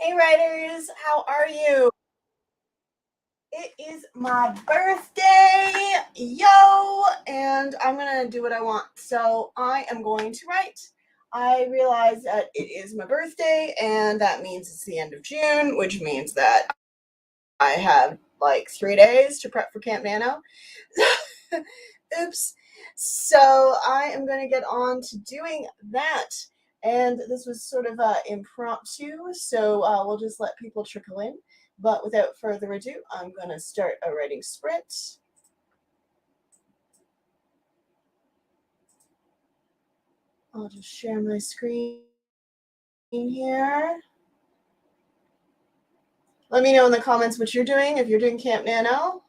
Hey, writers, how are you? It is my birthday, yo, and I'm gonna do what I want. So I am going to write. I realize that it is my birthday, and that means it's the end of June, which means that I have like 3 days to prep for Camp Nano. Oops. So I am going to get on to doing that. And this was sort of impromptu, so we'll just let people trickle in. But without further ado, I'm going to start a writing sprint. I'll just share my screen here. Let me know in the comments what you're doing, if you're doing Camp Nano.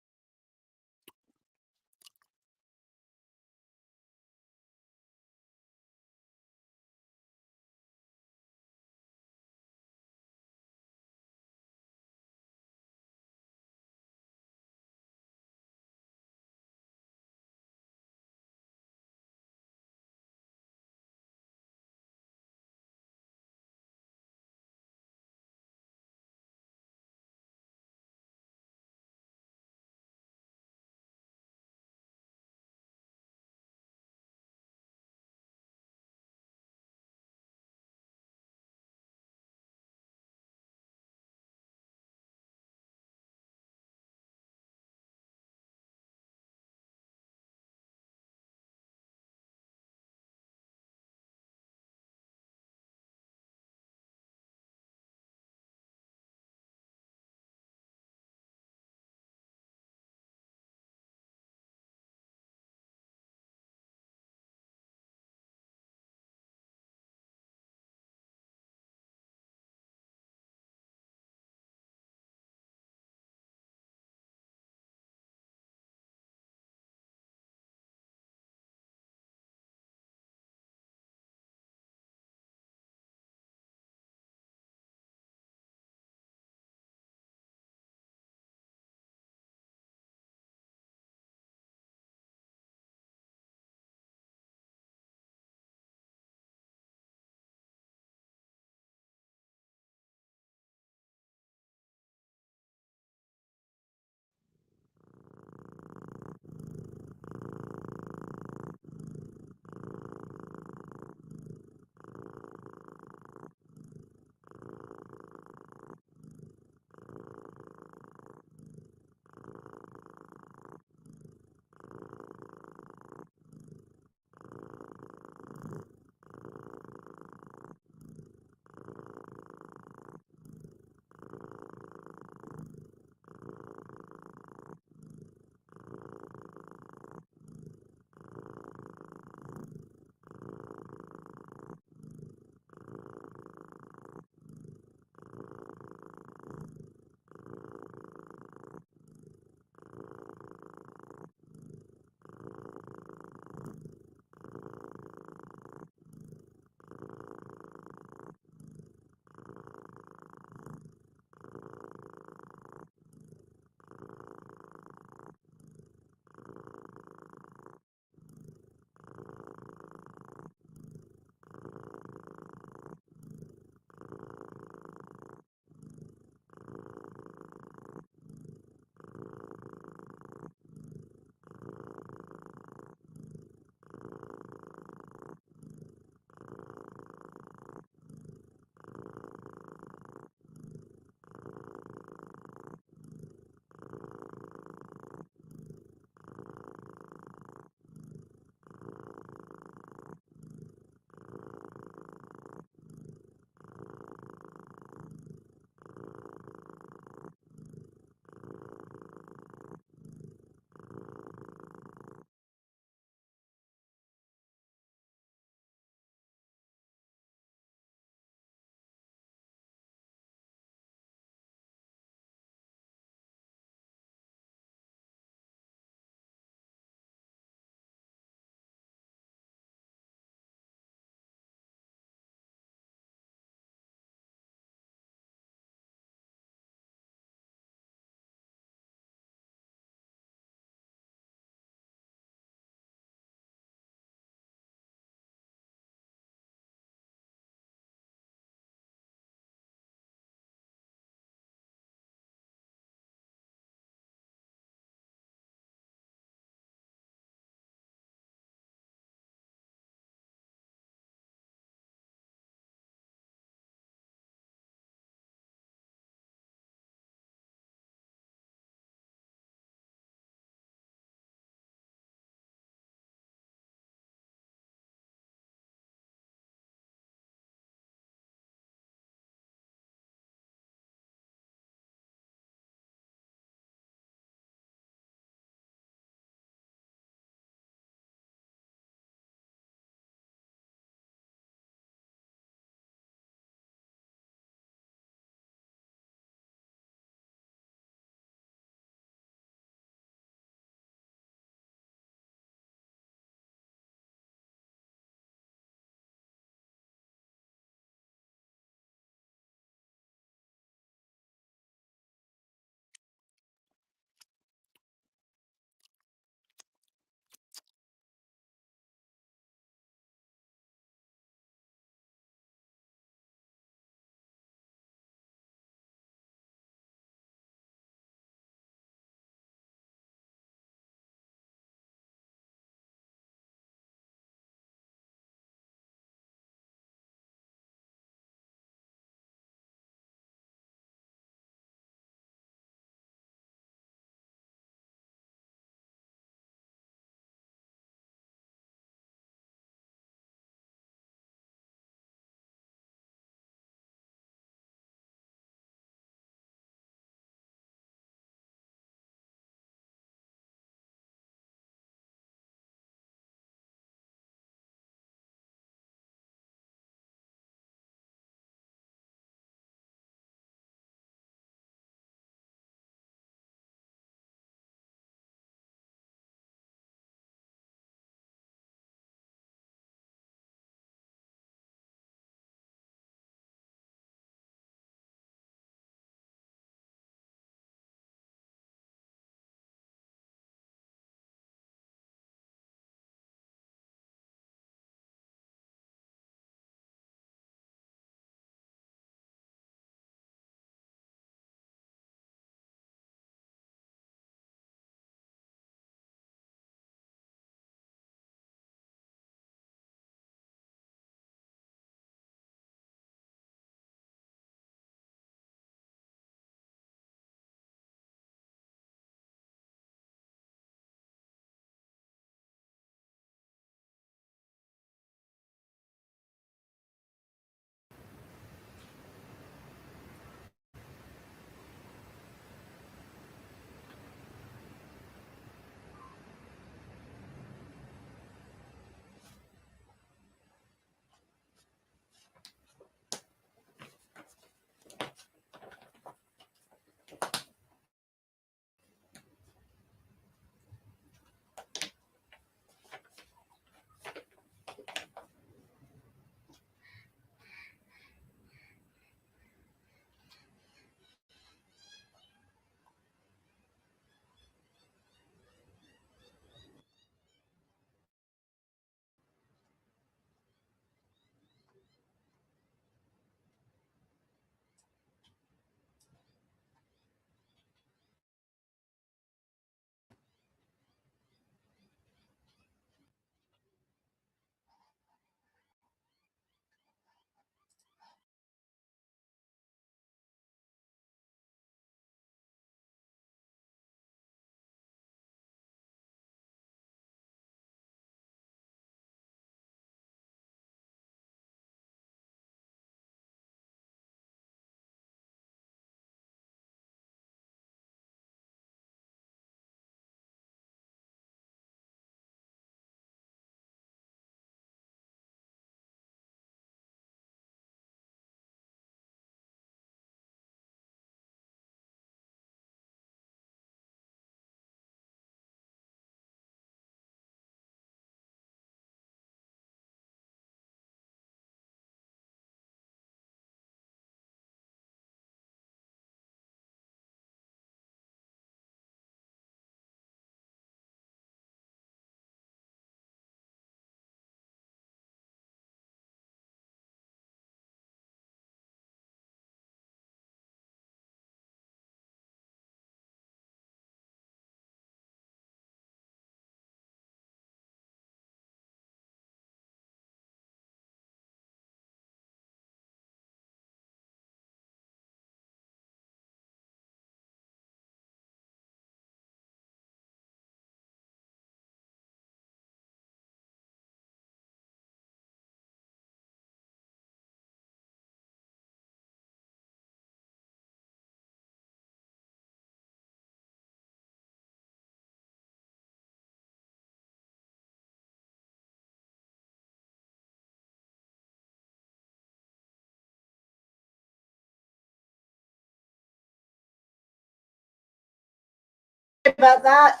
about that.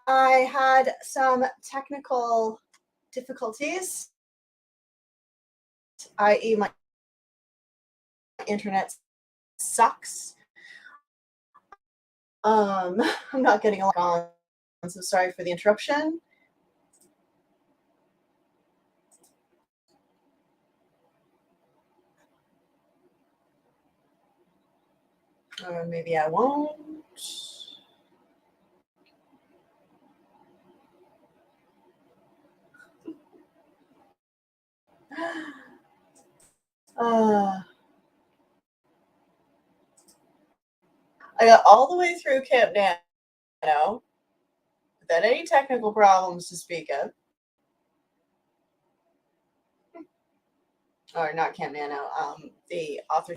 I had some technical difficulties, i.e. my internet sucks. I'm not getting along, so sorry for the interruption. Or maybe I won't. I got all the way through Camp Nano without any technical problems to speak of. Or not Camp Nano, the author.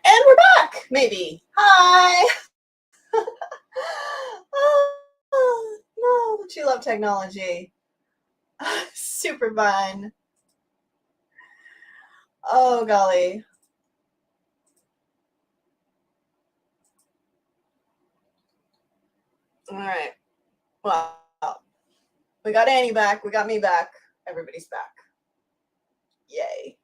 And we're back, maybe. Hi. Oh, no, don't you love technology? Super fun. Oh, golly. All right. Well, we got Annie back. We got me back. Everybody's back. Yay.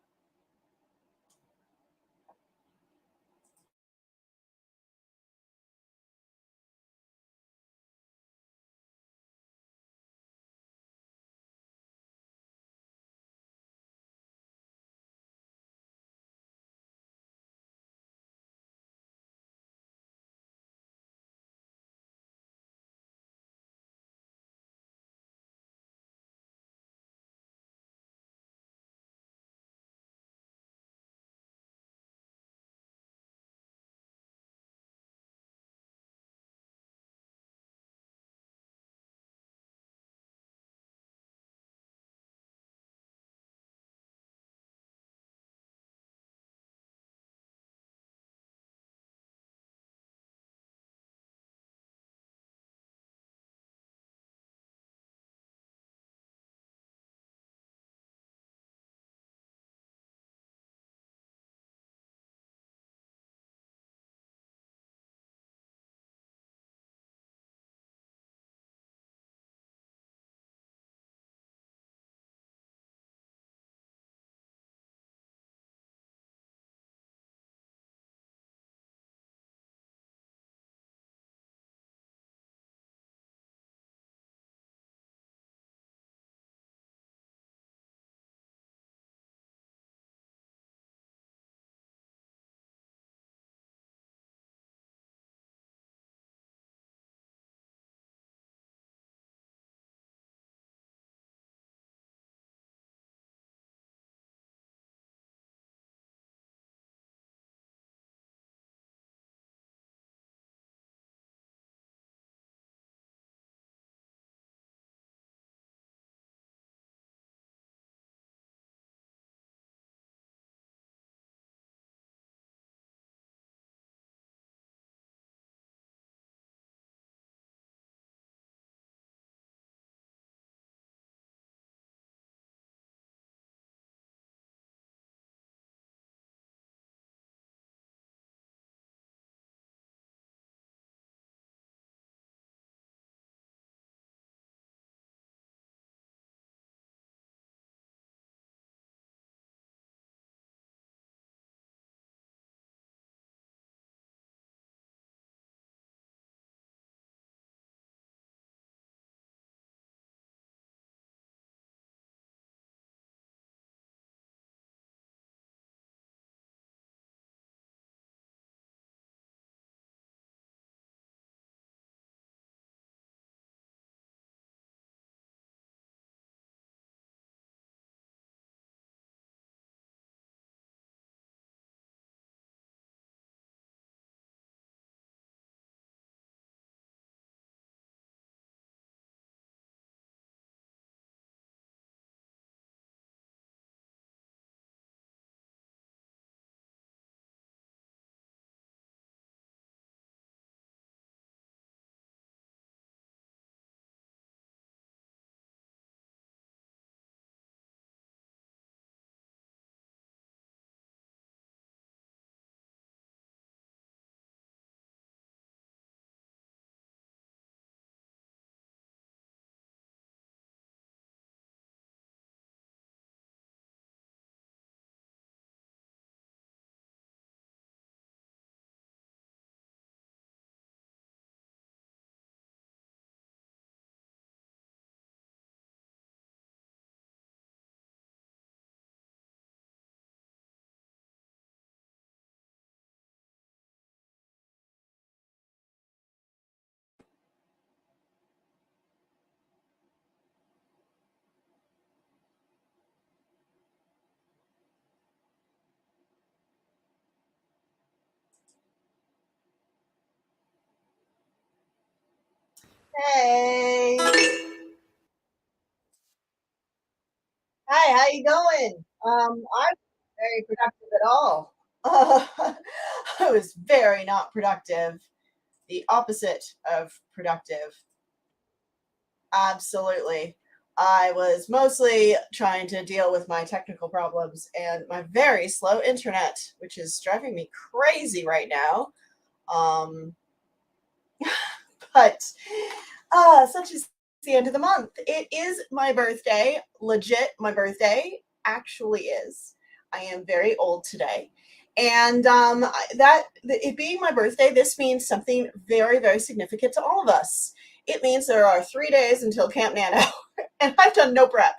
Hey. Hi, how you going? I'm not very productive at all. I was very not productive. The opposite of productive. Absolutely. I was mostly trying to deal with my technical problems and my very slow internet, which is driving me crazy right now. Um, but such is the end of the month. It is my birthday. Legit, my birthday actually is. I am very old today. And it being my birthday, this means something very, very significant to all of us. It means there are 3 days until Camp Nano, and I've done no prep.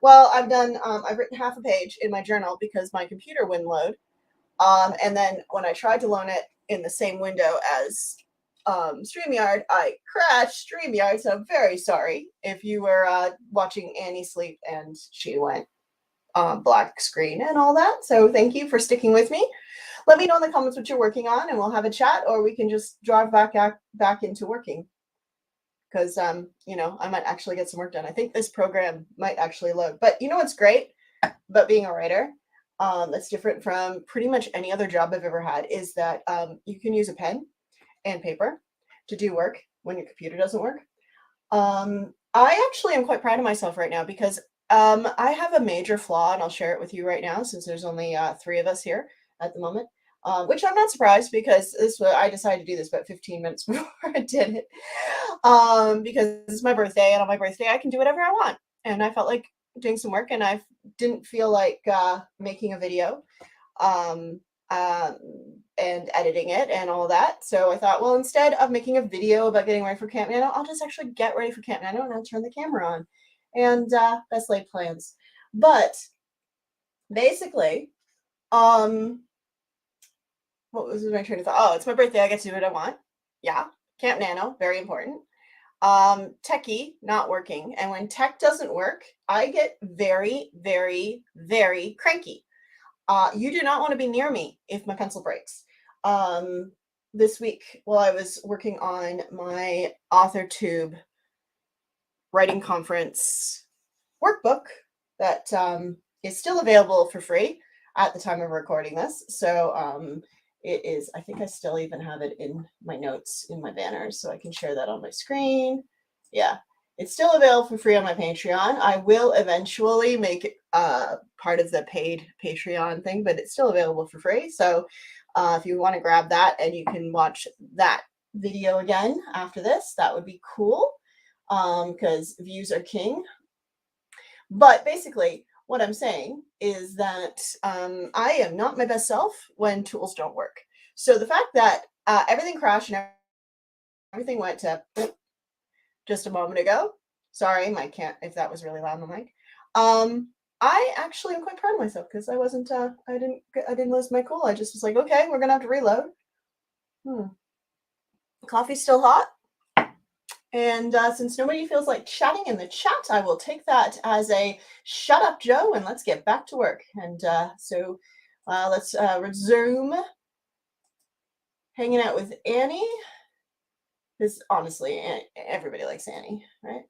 Well, I've written half a page in my journal because my computer wouldn't load. And then when I tried to loan it in the same window as StreamYard, I crashed StreamYard. So I'm very sorry if you were watching Annie sleep and she went black screen and all that. So thank you for sticking with me. Let me know in the comments what you're working on and we'll have a chat, or we can just drive back into working. Because I might actually get some work done. I think this program might actually load. But you know what's great about being a writer? That's different from pretty much any other job I've ever had, is that you can use a pen and paper to do work when your computer doesn't work. I actually am quite proud of myself right now because I have a major flaw, and I'll share it with you right now since there's only 3 of us here at the moment. Which I'm not surprised because I decided to do this about 15 minutes before I did it. Because it's my birthday, and on my birthday I can do whatever I want. And I felt like doing some work, and I didn't feel like making a video. Um, um, and editing it and all that. So I thought, well, instead of making a video about getting ready for Camp Nano, I'll just actually get ready for Camp Nano and I'll turn the camera on. And best laid plans. But basically, um, what was my train of thought? Oh, it's my birthday. I get to do what I want. Yeah. Camp Nano, very important. Techie, not working. And when tech doesn't work, I get very, very, very cranky. You do not want to be near me if my pencil breaks. This week, while I was working on my AuthorTube writing conference workbook that is still available for free at the time of recording this. So it is, I think I still even have it in my notes in my banners, so I can share that on my screen. Yeah, it's still available for free on my Patreon. I will eventually make it part of the paid Patreon thing, but it's still available for free. So if you want to grab that and you can watch that video again after this, that would be cool because views are king. But basically, what I'm saying is that I am not my best self when tools don't work. So the fact that everything crashed and everything went to just a moment ago. Sorry, my can't if that was really loud on the mic. I actually am quite proud of myself because I wasn't. I didn't lose my cool. I just was like, okay, we're gonna have to reload. Coffee's still hot. And since nobody feels like chatting in the chat, I will take that as a shut up, Joe, and let's get back to work. And so let's resume hanging out with Annie. Because honestly, everybody likes Annie, right?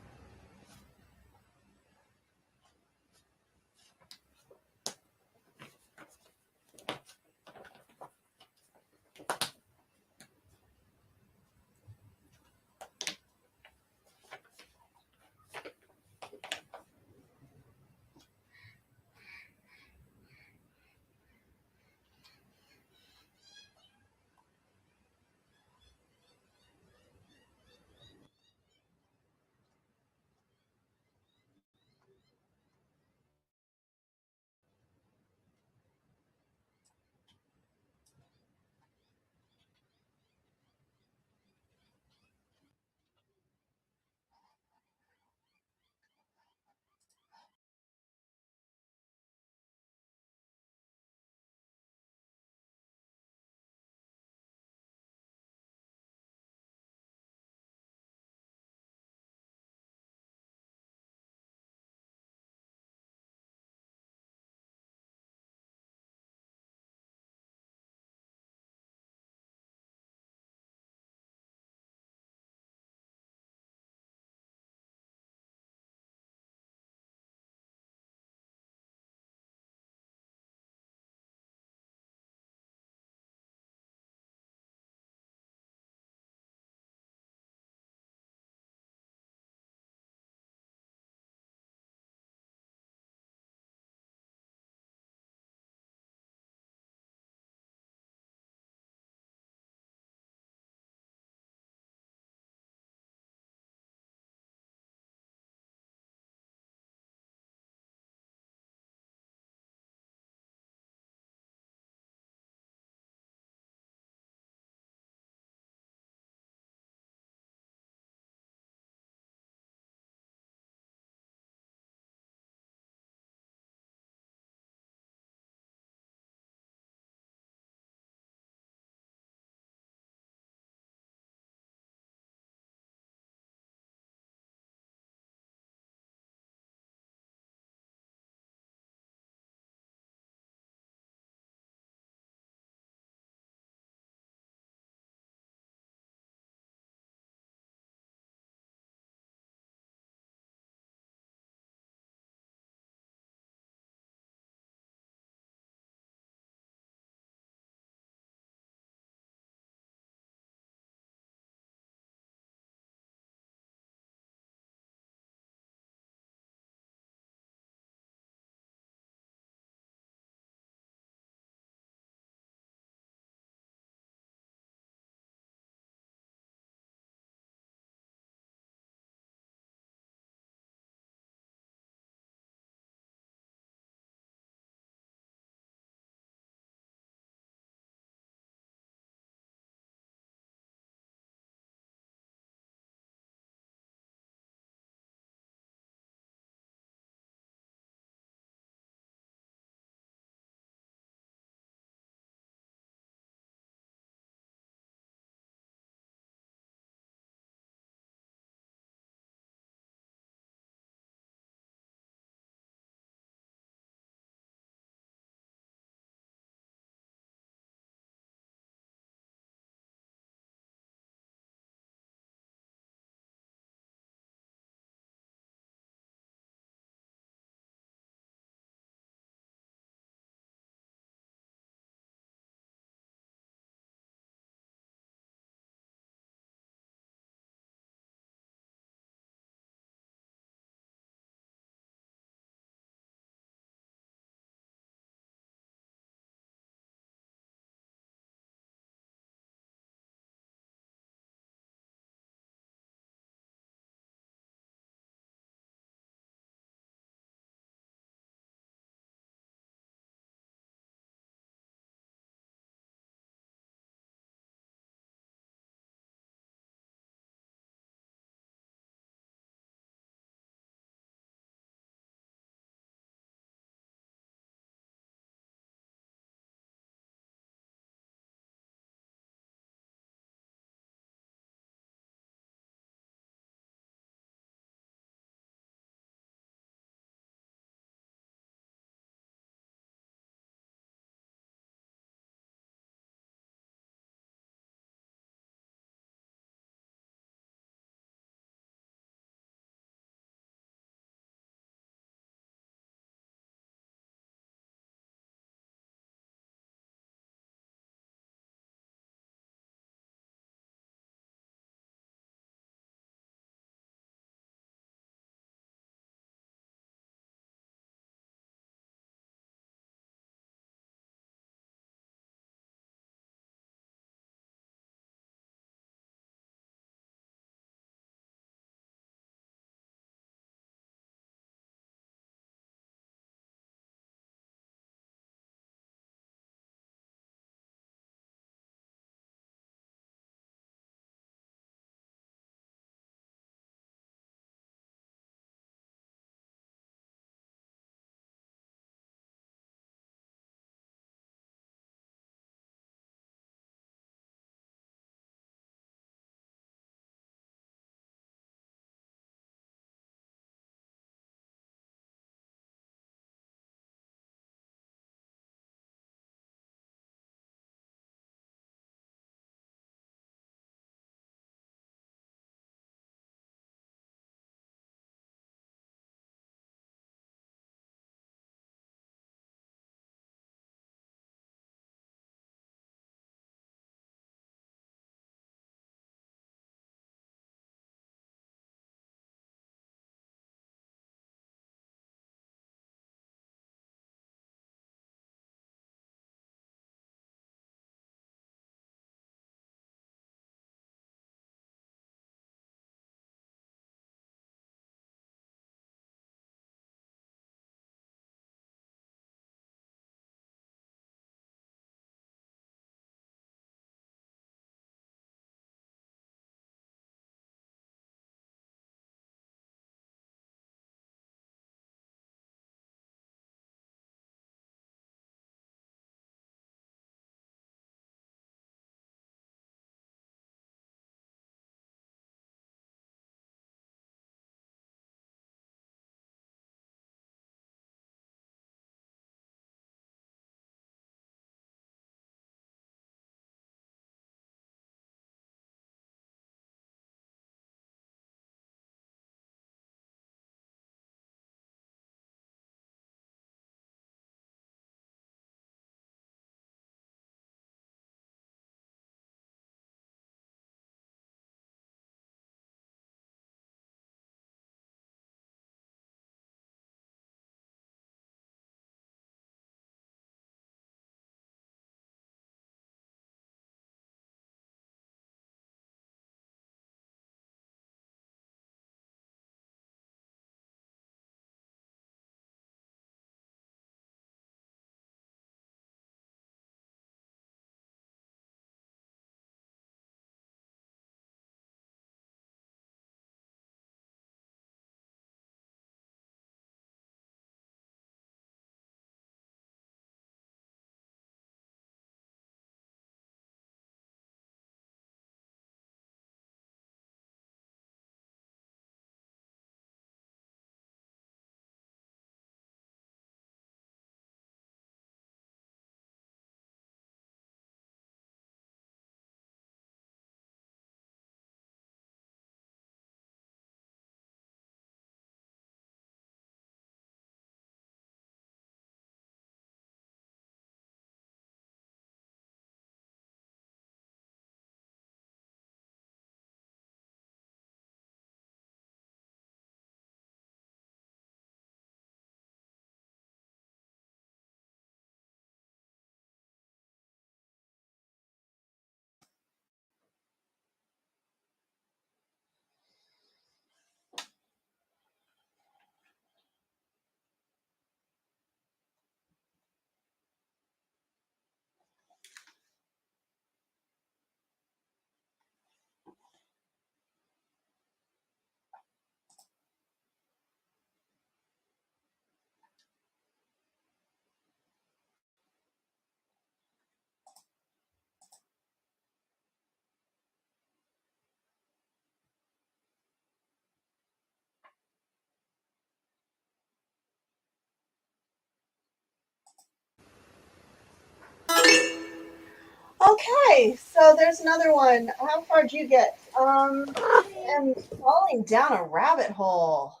Okay, so there's another one. How far did you get? And falling down a rabbit hole.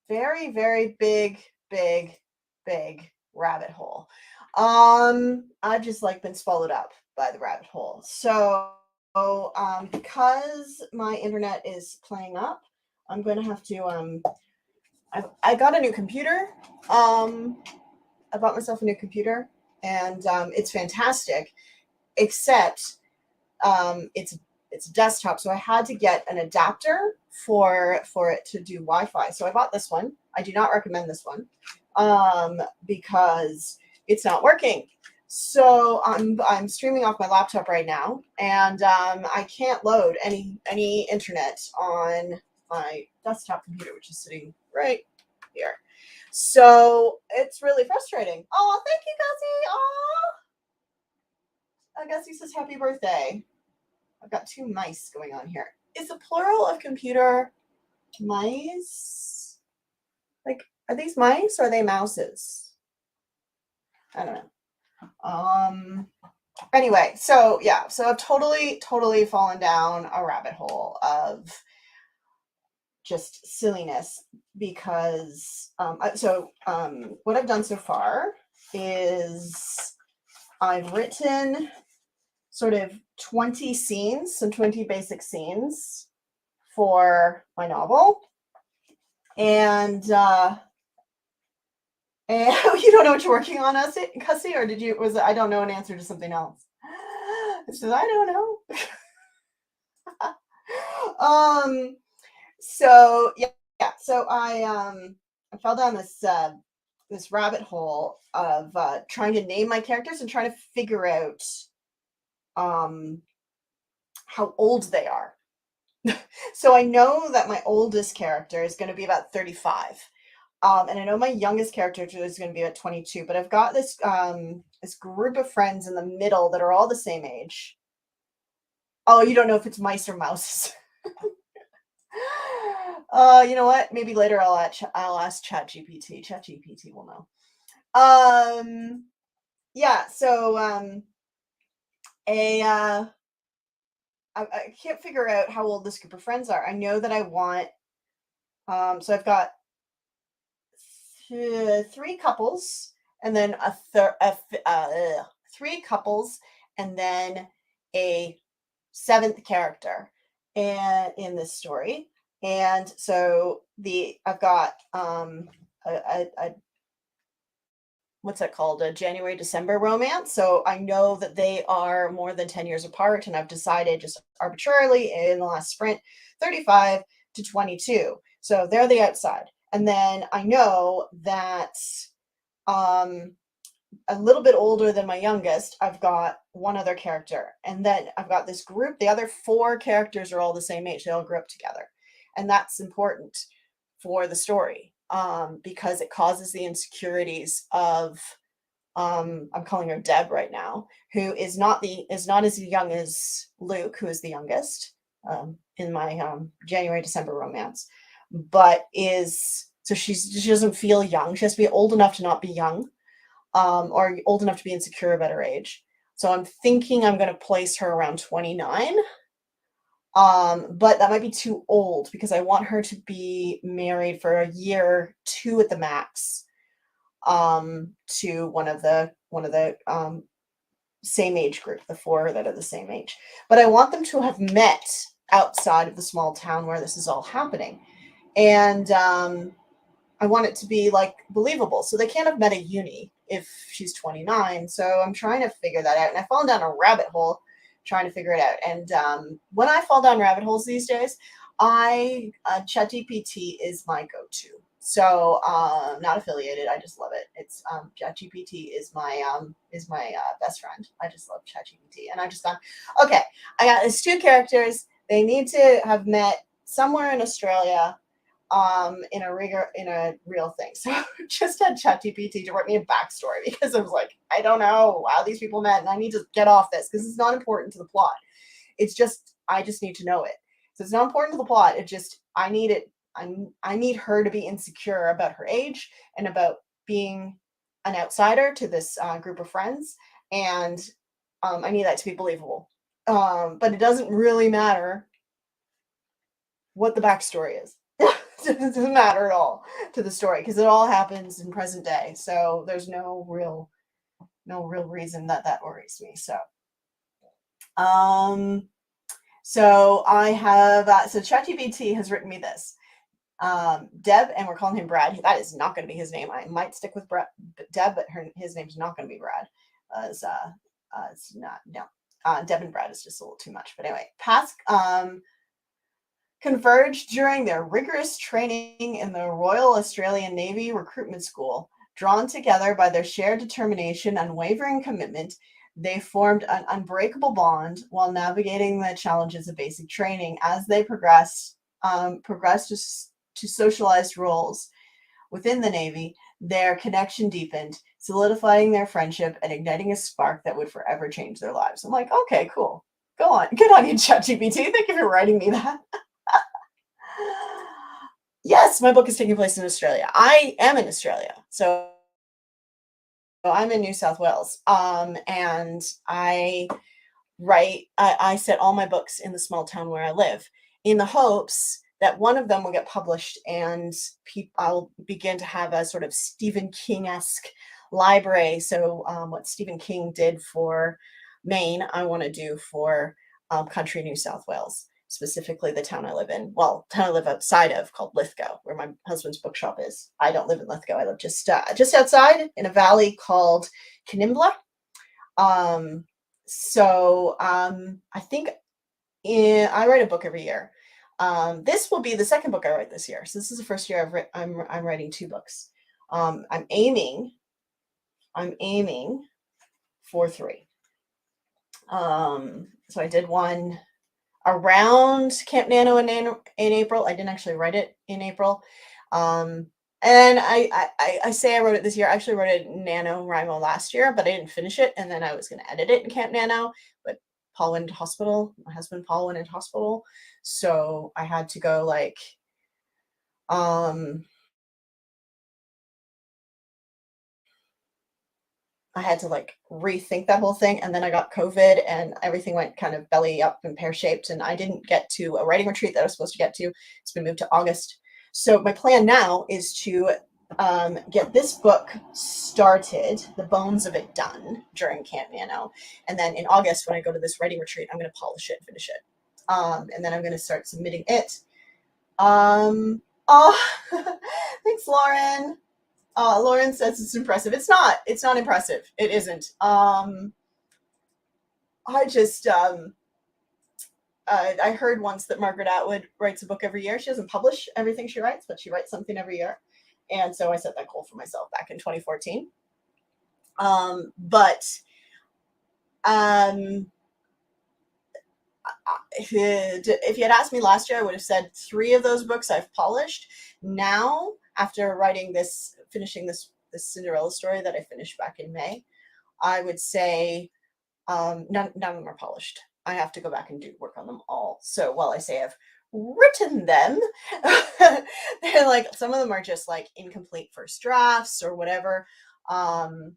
Very, very big, big, big rabbit hole. I've just like been swallowed up by the rabbit hole. So, because my internet is playing up, I'm going to have to, I got a new computer. I bought myself a new computer and it's fantastic, except it's a desktop, so I had to get an adapter for it to do Wi-Fi. So I bought this one. I do not recommend this one because it's not working. So I'm streaming off my laptop right now, and I can't load any internet on my desktop computer, which is sitting right here. So it's really frustrating. Oh, thank you, Gussie. Oh, Gussie says happy birthday. I've got two mice going on here. Is the plural of computer mice? Like, are these mice or are they mouses? I don't know. Anyway, so yeah, so I've totally fallen down a rabbit hole of just silliness because what I've done so far is I've written sort of 20 scenes, some 20 basic scenes for my novel. And you don't know what you're working on, Cussie, or was it I don't know an answer to something else? It says I don't know. So yeah. So I fell down this rabbit hole of trying to name my characters and trying to figure out how old they are. So I know that my oldest character is going to be about 35. And I know my youngest character is going to be at 22, but I've got this group of friends in the middle that are all the same age. Oh, you don't know if it's mice or mouses. You know what? Maybe later I'll ask ChatGPT. ChatGPT will know. Yeah. So I can't figure out how old this group of friends are. I know that I want. So I've got three couples, and then three couples, and then a seventh character, and in this story. And so I've got a what's that called? A January-December romance. So I know that they are more than 10 years apart, and I've decided just arbitrarily in the last sprint 35 to 22. So they're the outside. And then I know that a little bit older than my youngest, I've got one other character. And then I've got this group. The other four characters are all the same age. They all grew up together. And that's important for the story because it causes the insecurities of I'm calling her Deb right now, who is not as young as Luke, who is the youngest in my January-December romance, but she doesn't feel young. She has to be old enough to not be young, or old enough to be insecure about her age. So I'm thinking I'm going to place her around 29. But that might be too old because I want her to be married for a year, two at the max, to one of the same age group, the four that are the same age. But I want them to have met outside of the small town where this is all happening. And I want it to be like believable. So they can't have met at uni if she's 29. So I'm trying to figure that out. And I've fallen down a rabbit hole trying to figure it out. And when I fall down rabbit holes these days, ChatGPT is my go-to. So not affiliated. I just love it. It's ChatGPT is my best friend. I just love ChatGPT. And I just thought, okay, I got these two characters. They need to have met somewhere in Australia in a real thing. So I just had ChatGPT to write me a backstory because I was like, I don't know how these people met, and I need to get off this because it's not important to the plot. It's just I just need to know it. So it's not important to the plot. It just I need it. I need her to be insecure about her age and about being an outsider to this group of friends, and I need that to be believable. But it doesn't really matter what the backstory is. It doesn't matter at all to the story because it all happens in present day. So there's no real reason that that worries me. Um, so I have so ChatGPT has written me this. Deb, and we're calling him Brad. That is not going to be his name. I might stick with Deb, but his name's not going to be Brad. It's not, no. Deb and Brad is just a little too much. But anyway, past converged during their rigorous training in the Royal Australian Navy Recruitment School. Drawn together by their shared determination and unwavering commitment, they formed an unbreakable bond while navigating the challenges of basic training. As they progressed to socialized roles within the Navy, their connection deepened, solidifying their friendship and igniting a spark that would forever change their lives. I'm like, okay, cool. Go on. Good on you, ChatGPT. Thank you for writing me that. Yes, my book is taking place in Australia. I am in Australia. So I'm in New South Wales. And I set all my books in the small town where I live in the hopes that one of them will get published and I'll begin to have a sort of Stephen King-esque library. So what Stephen King did for Maine, I want to do for country New South Wales, specifically the town I live in. Well, town I live outside of called Lithgow, where my husband's bookshop is. I don't live in Lithgow. I live just outside in a valley called Canimbla. I think I write a book every year. This will be the second book I write this year. So this is the first year I'm writing 2 books. I'm aiming for 3. So I did one around Camp Nano in April. I didn't actually write it in April. And I say I wrote it this year. I actually wrote it in NaNoWriMo last year, but I didn't finish it. And then I was going to edit it in Camp Nano, but Paul went into hospital. My husband, Paul, went into hospital. So I had to go I had to rethink that whole thing. And then I got COVID and everything went kind of belly up and pear shaped. And I didn't get to a writing retreat that I was supposed to get to. It's been moved to August. So my plan now is to get this book started, the bones of it done during Camp Nano. And then in August, when I go to this writing retreat, I'm going to polish it and finish it. And then I'm going to start submitting it. Oh, thanks, Lauren. Lauren says it's impressive. It's not. It's not impressive. It isn't. I heard once that Margaret Atwood writes a book every year. She doesn't publish everything she writes, but she writes something every year. And so I set that goal for myself back in 2014. If you had asked me last year, I would have said 3 of those books I've polished. Now, after finishing this Cinderella story that I finished back in May, I would say none of them are polished. I have to go back and do work on them all. So while I say I've written them, they're some of them are just incomplete first drafts or whatever. And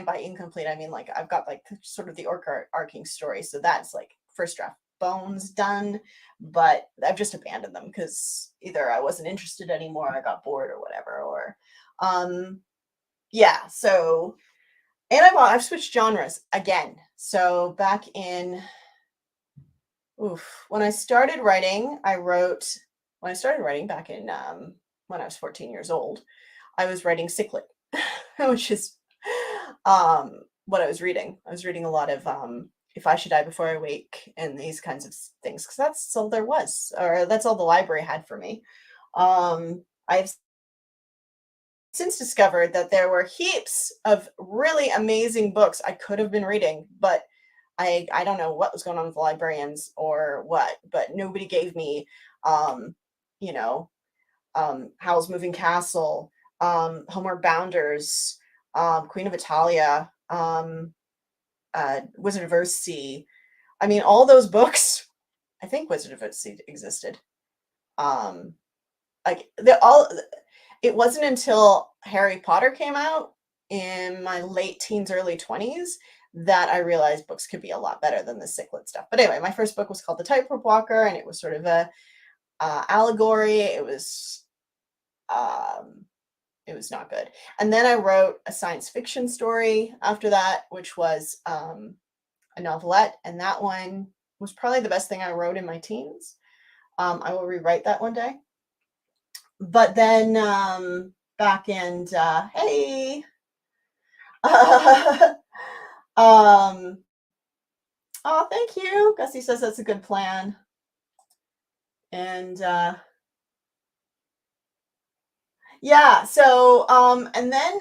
by incomplete, I mean I've got sort of the arcing story. So that's first draft bones done, but I've just abandoned them because either I wasn't interested anymore, I got bored or whatever, or yeah. So, and I've switched genres again. So back in when I started writing back in when I was 14 years old, I was writing cyclic, which is what I was reading. I was reading a lot of If I Should Die Before I Wake and these kinds of things, because that's all there was, or that's all the library had for me. I've since discovered that there were heaps of really amazing books I could have been reading, but I don't know what was going on with the librarians or what, but nobody gave me, Howl's Moving Castle, Homeward Bounders, Queen of Italia, Wizard of Earthsea. I mean, all those books. I think Wizard of Earthsea existed. It wasn't until Harry Potter came out in my late teens, early 20s that I realized books could be a lot better than the cichlid stuff. But anyway, my first book was called The Tightrope Walker, and it was sort of a allegory. It was not good. And then I wrote a science fiction story after that, which was a novelette, and that one was probably the best thing I wrote in my teens. I will rewrite that one day. But then back in hey, oh, thank you. Gussie says that's a good plan. And yeah, so and then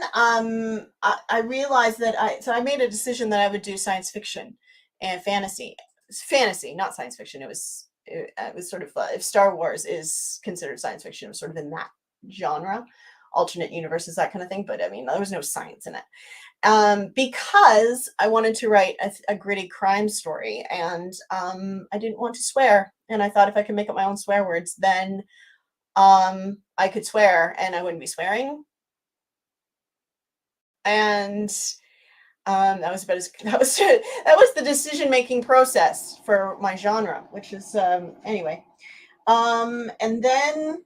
I realized that I made a decision that I would do science fiction and fantasy. It's fantasy, not science fiction. It was sort of if Star Wars is considered science fiction, it was sort of in that genre, alternate universes, that kind of thing. But I mean, there was no science in it. Because I wanted to write a gritty crime story, and I didn't want to swear. And I thought if I could make up my own swear words, then I could swear and I wouldn't be swearing. And that was that was the decision-making process for my genre, which is anyway. And then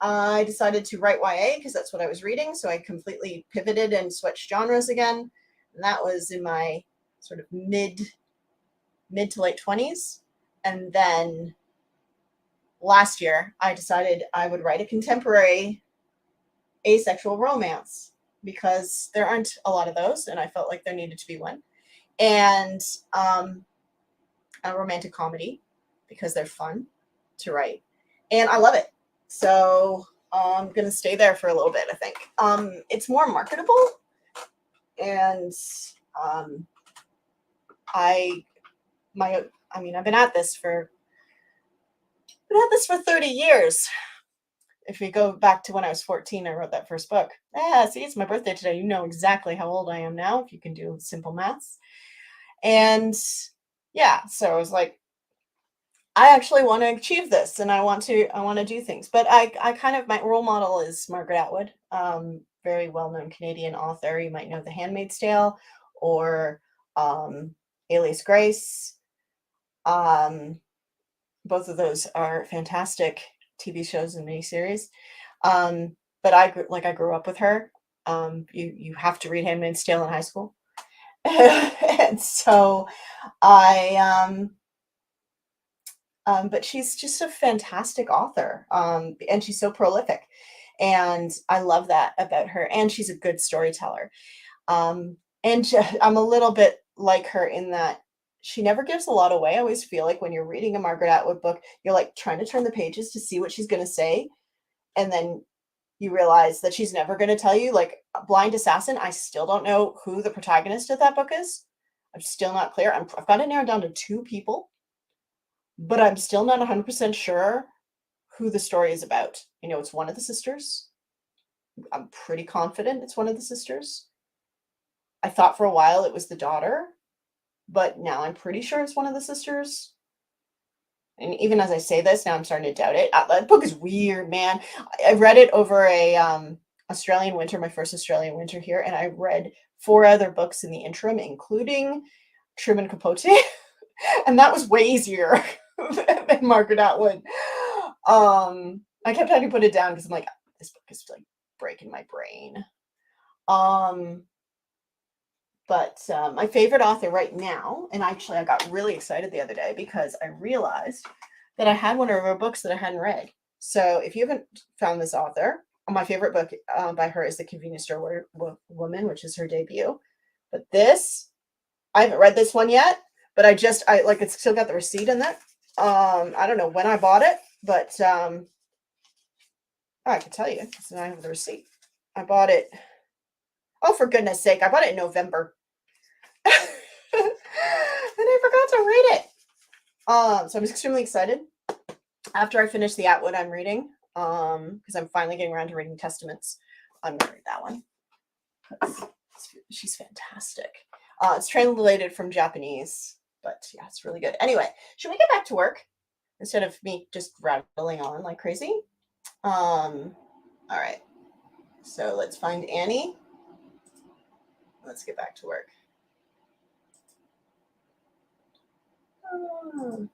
I decided to write YA because that's what I was reading. So I completely pivoted and switched genres again. And that was in my sort of mid to late 20s. And then last year, I decided I would write a contemporary asexual romance because there aren't a lot of those, and I felt like there needed to be one. And a romantic comedy because they're fun to write, and I love it. So I'm gonna stay there for a little bit. I think it's more marketable, and I've been at this for 30 years. If we go back to when I was 14, I wrote that first book. Yeah, see, it's my birthday today. You know exactly how old I am now if you can do simple maths. And yeah, so I was like, I actually want to achieve this, and I want to do things. But I kind of, my role model is Margaret Atwood, very well-known Canadian author. You might know The Handmaid's Tale or Alias Grace. Both of those are fantastic TV shows and miniseries. But I grew up with her. You have to read Handmaid's Tale in high school. And so I but she's just a fantastic author. And she's so prolific. And I love that about her. And she's a good storyteller. And I'm a little bit like her in that she never gives a lot away. I always feel like when you're reading a Margaret Atwood book, you're like trying to turn the pages to see what she's going to say. And then you realize that she's never going to tell you. Like Blind Assassin, I still don't know who the protagonist of that book is. I'm still not clear. I've got it narrowed down to 2 people, but I'm still not 100% sure who the story is about. You know, it's one of the sisters. I'm pretty confident it's one of the sisters. I thought for a while it was the daughter, but now I'm pretty sure it's one of the sisters. And even as I say this, now I'm starting to doubt it. That book is weird, man. I read it over a Australian winter, my first Australian winter here, and I read 4 other books in the interim, including Truman Capote, and that was way easier than Margaret Atwood. I kept having to put it down because I'm like, this book is like breaking my brain. But my favorite author right now, and actually I got really excited the other day because I realized that I had one of her books that I hadn't read. So if you haven't found this author, my favorite book by her is The Convenience Store Woman, which is her debut. But this, I haven't read this one yet, but I like, it's still got the receipt in it. I don't know when I bought it, but I can tell you because I have the receipt. I bought it. Oh, for goodness sake, I bought it in November. And I forgot to read it. So I'm extremely excited. After I finish the Atwood I'm reading, because I'm finally getting around to reading Testaments, I'm gonna read that one. She's fantastic. It's translated from Japanese, but yeah, it's really good. Anyway, should we get back to work instead of me just rattling on like crazy? All right. So let's find Annie. Let's get back to work. Mm.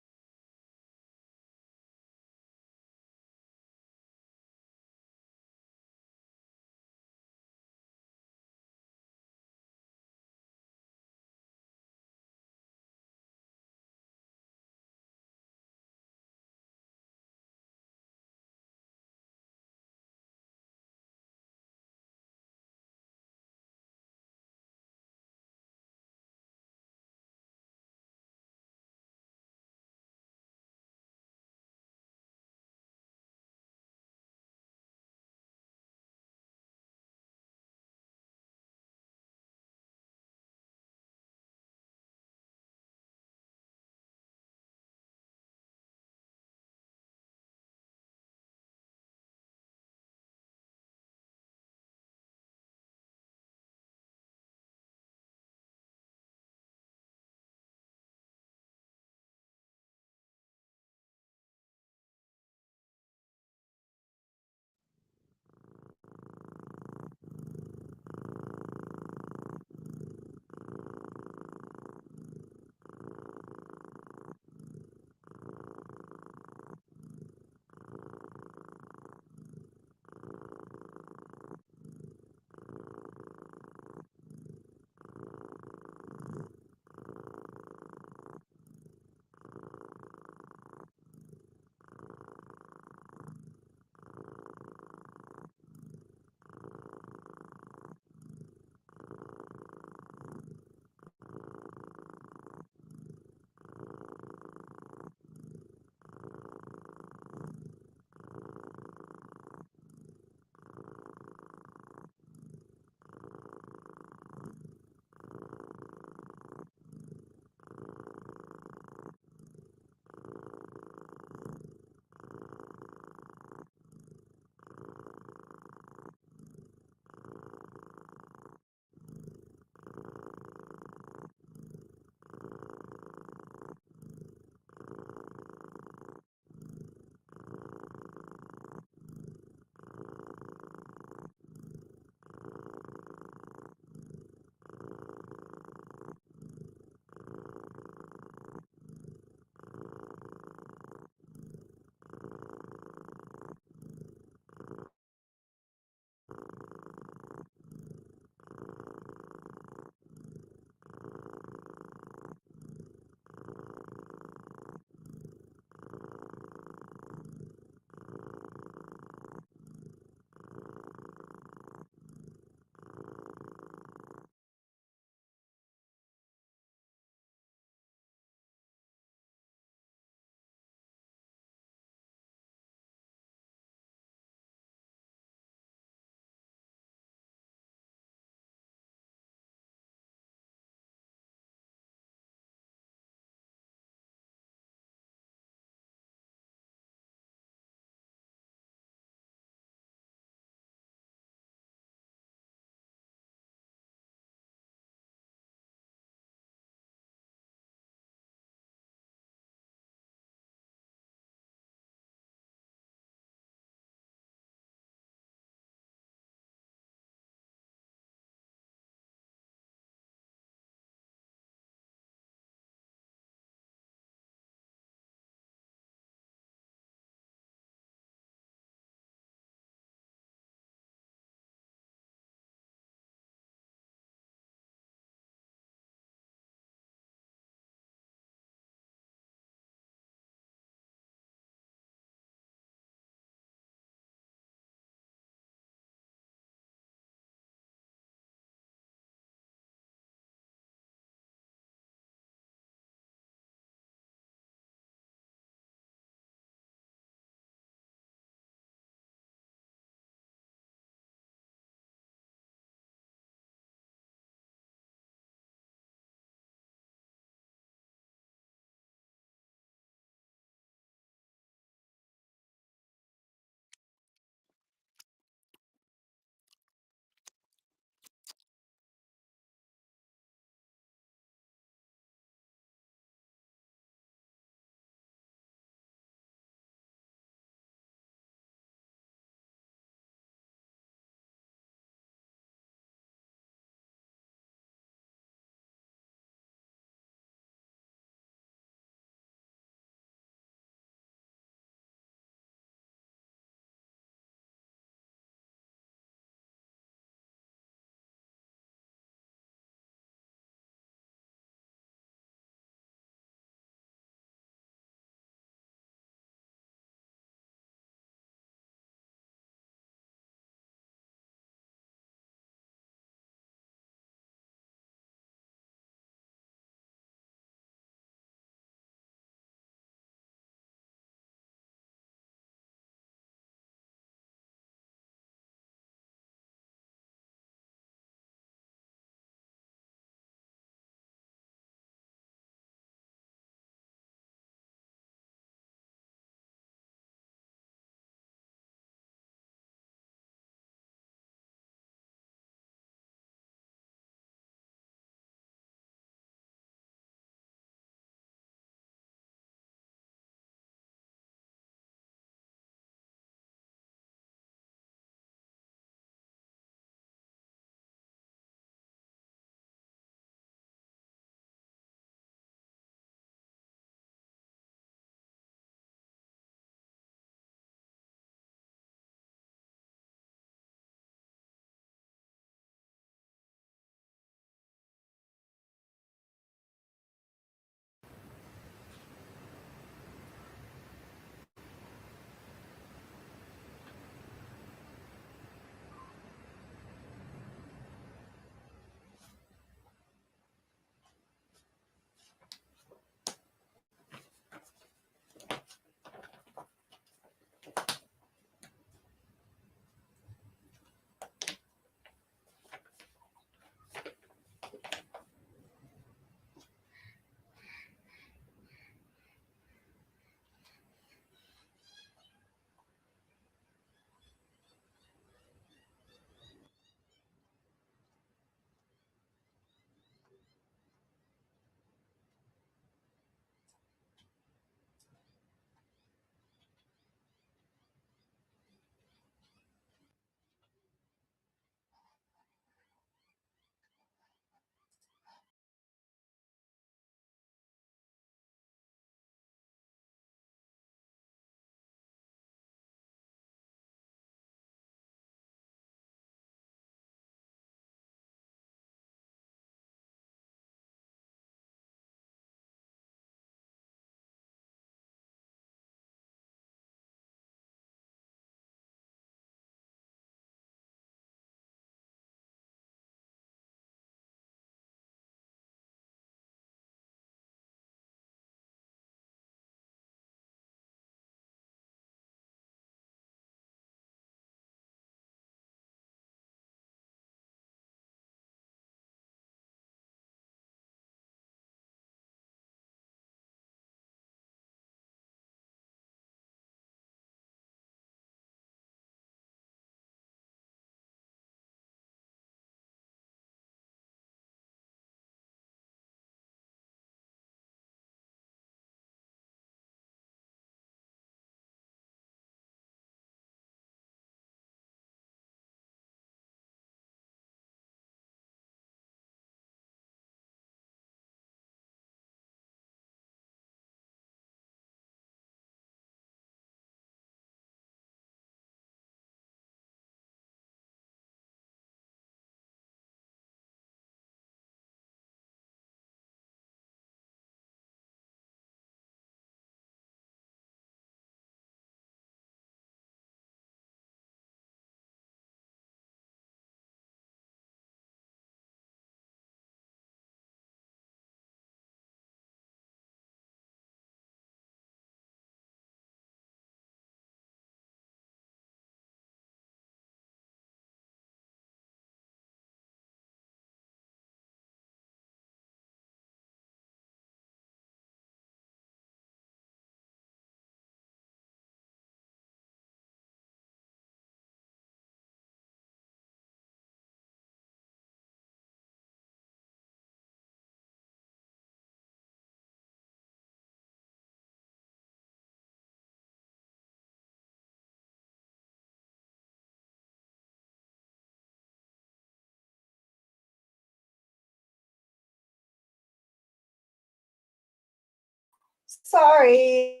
Sorry.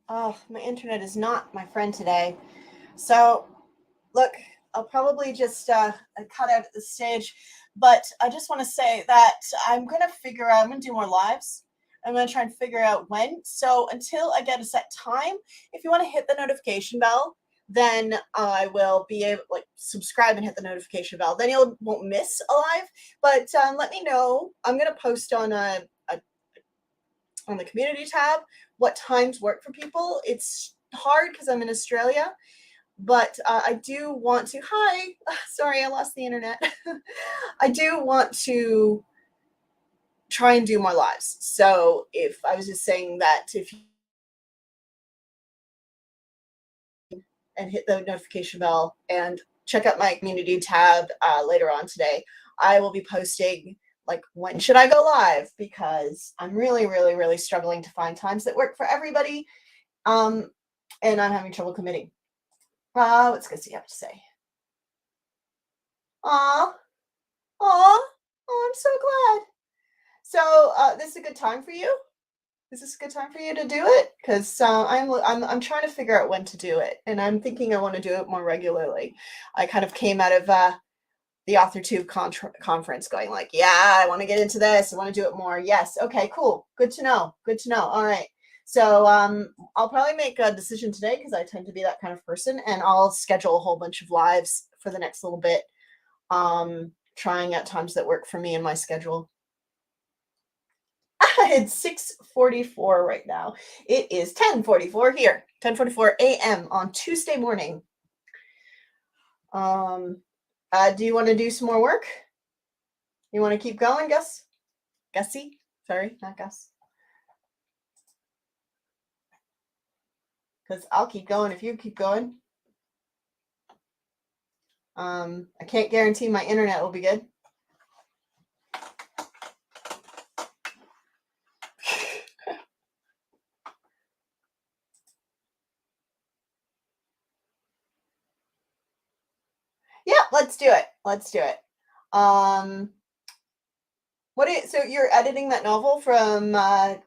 Oh, my internet is not my friend today. So, look, I'll probably just cut out at this stage, but I just want to say that I'm going to do more lives. I'm going to try and figure out when. So, until I get a set time, if you want to hit the notification bell, then I will be able like subscribe and hit the notification bell. Then you won't miss a live. But let me know. I'm going to post a on the community tab what times work for people. It's hard because I'm in Australia, but I do want to. Hi, sorry, I lost the internet. I do want to try and do more lives. So if I was just saying that if you and hit the notification bell and check out my community tab later on today, I will be posting like when should I go live because I'm really, really, really struggling to find times that work for everybody. Um, and I'm having trouble committing. What's Gussie have to say? Aw, aw, oh, I'm so glad. So, this is a good time for you? Is this a good time for you to do it? Because I'm trying to figure out when to do it, and I'm thinking I want to do it more regularly. I kind of came out of the AuthorTube conference going like, yeah, I want to get into this. I want to do it more. Yes. Okay, cool. Good to know. Good to know. All right. So I'll probably make a decision today because I tend to be that kind of person, and I'll schedule a whole bunch of lives for the next little bit, trying at times that work for me and my schedule. It's 6:44 right now. It is 10:44 here, 10:44 a.m. on Tuesday morning. Do you want to do some more work? You want to keep going, Gus? Gussie? Sorry, not Gus. Because I'll keep going if you keep going. I can't guarantee my internet will be good. Yeah, let's do it. Let's do it. So you're editing that novel from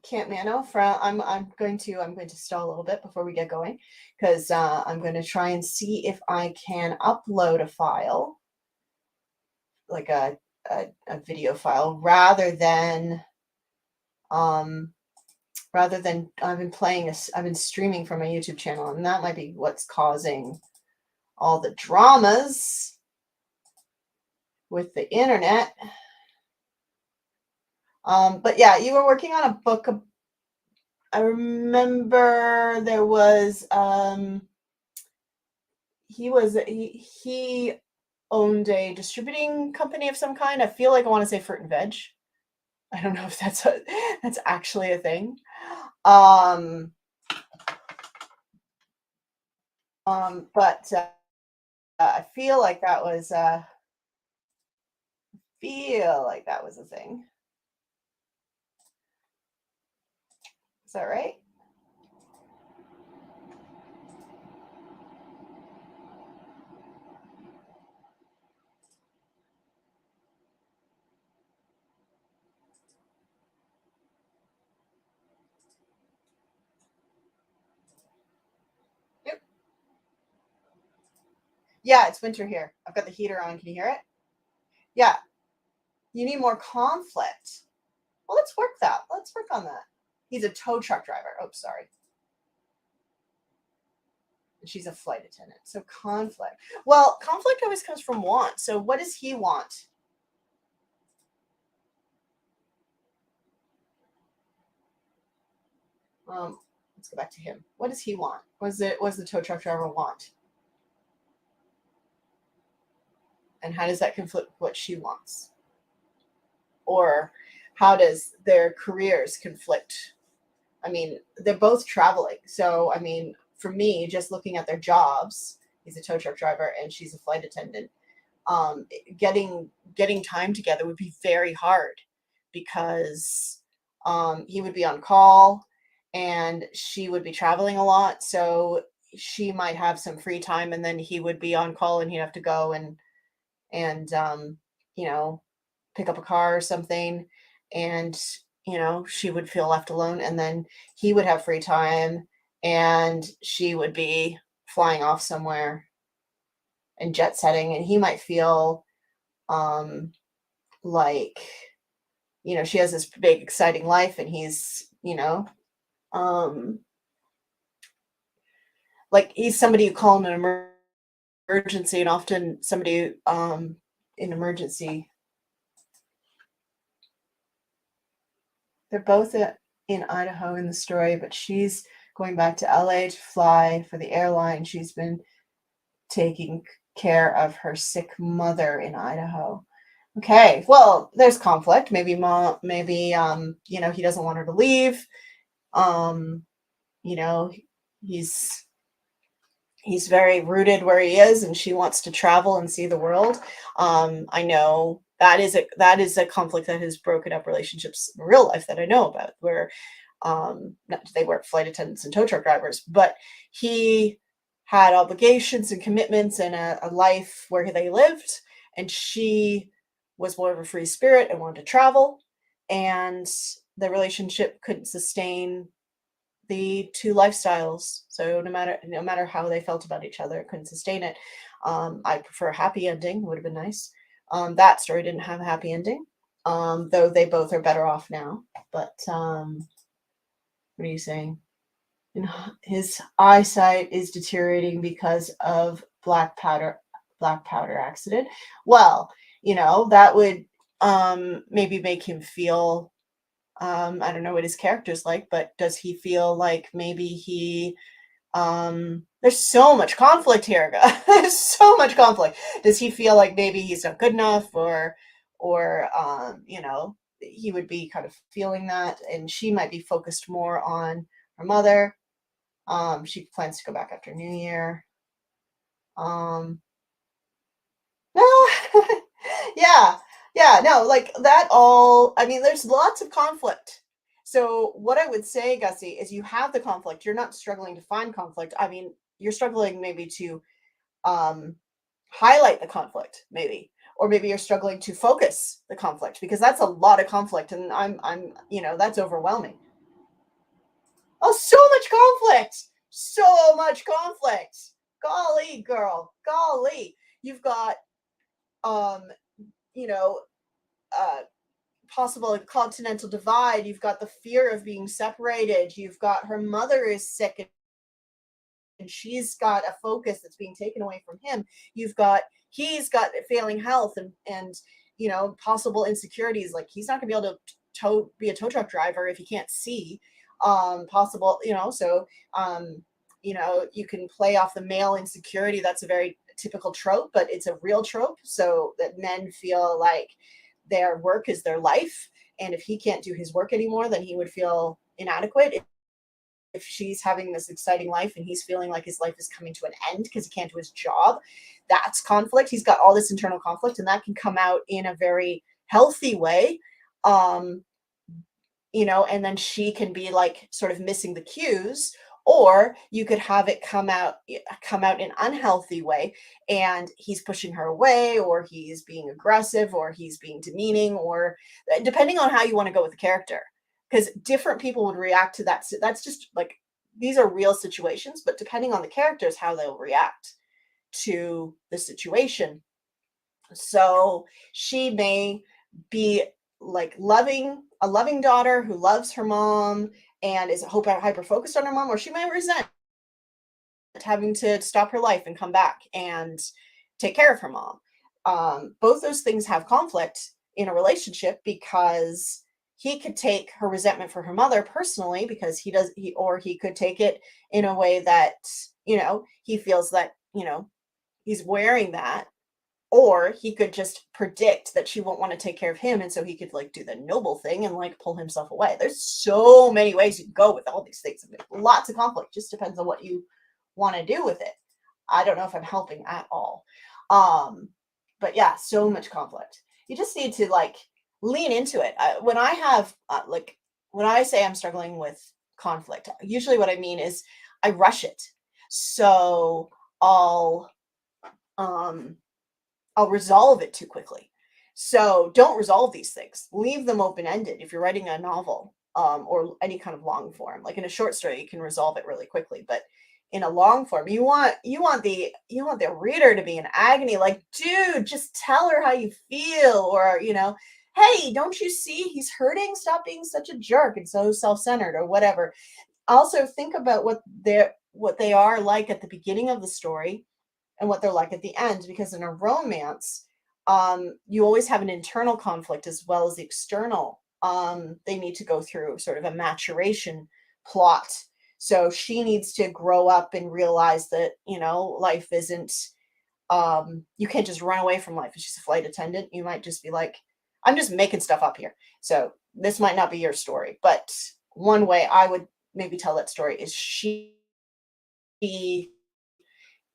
Camp Nano? I'm going to stall a little bit before we get going because I'm going to try and see if I can upload a file, like a video file, rather than I've been streaming from my YouTube channel, and that might be what's causing all the dramas with the internet. But yeah, you were working on a book. I remember there was he owned a distributing company of some kind. I feel like I want to say Fruit and Veg. I don't know if that's actually a thing. But I feel like that was a thing. Is that right? Yep. Yeah, it's winter here. I've got the heater on. Can you hear it? Yeah. You need more conflict. Well, let's work that. Let's work on that. He's a tow truck driver. Oh, sorry. She's a flight attendant. So conflict. Well, conflict always comes from want. So what does he want? Let's go back to him. What does he want? What does the tow truck driver want? And how does that conflict with what she wants? Or how does their careers conflict? I mean, they're both traveling. So, I mean, for me, just looking at their jobs, he's a tow truck driver and she's a flight attendant. Um, getting time together would be very hard because he would be on call and she would be traveling a lot. So she might have some free time and then he would be on call and he'd have to go and you know, pick up a car or something. And she would feel left alone, and then he would have free time and she would be flying off somewhere and jet setting, and he might feel um like, she has this big exciting life and he's, um like he's somebody you call in an emergency, and often somebody in emergency. They're both in Idaho in the story, but she's going back to LA to fly for the airline. She's been taking care of her sick mother in Idaho. Okay, well, there's conflict. Maybe mom, maybe he doesn't want her to leave. Um, you know, he's he's very rooted where he is, and she wants to travel and see the world. I know that is a conflict that has broken up relationships in real life that I know about, where they weren't flight attendants and tow truck drivers, but he had obligations and commitments and a life where they lived, and she was more of a free spirit and wanted to travel, and the relationship couldn't sustain the two lifestyles. So no matter how they felt about each other, it couldn't sustain it. I prefer a happy ending. Would have been nice. That story didn't have a happy ending, though they both are better off now. But what are you saying? And his eyesight is deteriorating because of black powder accident. Well, that would maybe make him feel, I don't know what his character's like, but does he feel like maybe there's so much conflict here. There's so much conflict. Does he feel like maybe he's not good enough, or he would be kind of feeling that, and she might be focused more on her mother. She plans to go back after New Year. Um, yeah, yeah, no, like that all, I mean, there's lots of conflict. So what I would say, Gussie, is you have the conflict. You're not struggling to find conflict. I mean, you're struggling maybe to um highlight the conflict, maybe. Or maybe you're struggling to focus the conflict, because that's a lot of conflict, and that's overwhelming. Oh, so much conflict. So much conflict. Golly, girl. Golly. You've got um, you know, uh possible continental divide. You've got the fear of being separated. You've got her mother is sick and she's got a focus that's being taken away from him. He's got failing health and possible insecurities, like he's not going to be able to be a tow truck driver if he can't see. Possible, so you can play off the male insecurity. That's a very typical trope, but it's a real trope, so that men feel like their work is their life, and if he can't do his work anymore, then he would feel inadequate. If she's having this exciting life and he's feeling like his life is coming to an end because he can't do his job, that's conflict. He's got all this internal conflict, and that can come out in a very healthy way. um and then she can be like sort of missing the cues, or you could have it come out in unhealthy way, and he's pushing her away, or he's being aggressive, or he's being demeaning, or depending on how you want to go with the character, because different people would react to that. That's just like, these are real situations, but depending on the characters, how they'll react to the situation. So she may be like a loving daughter who loves her mom and is hyper focused on her mom, or she may resent having to stop her life and come back and take care of her mom. Both those things have conflict in a relationship, because he could take her resentment for her mother personally, because or he could take it in a way that he feels that he's wearing that, or he could just predict that she won't want to take care of him, and so he could like do the noble thing and like pull himself away. There's so many ways you can go with all these things. I mean, lots of conflict. Just depends on what you want to do with it. I don't know if I'm helping at all. But yeah, so much conflict. You just need to like lean into it. When I say I'm struggling with conflict, usually what I mean is I rush it. So I'll um I'll resolve it too quickly. So don't resolve these things. Leave them open-ended if you're writing a novel, or any kind of long form. Like in a short story, you can resolve it really quickly, but in a long form, you want the reader to be in agony. Like, dude, just tell her how you feel, or hey, don't you see he's hurting? Stop being such a jerk and so self-centered, or whatever. Also, think about what they are like at the beginning of the story and what they're like at the end, because in a romance, you always have an internal conflict as well as the external. They need to go through sort of a maturation plot. So she needs to grow up and realize that, life isn't, you can't just run away from life. If she's a flight attendant, you might just be like, I'm just making stuff up here. So this might not be your story, but one way I would maybe tell that story is she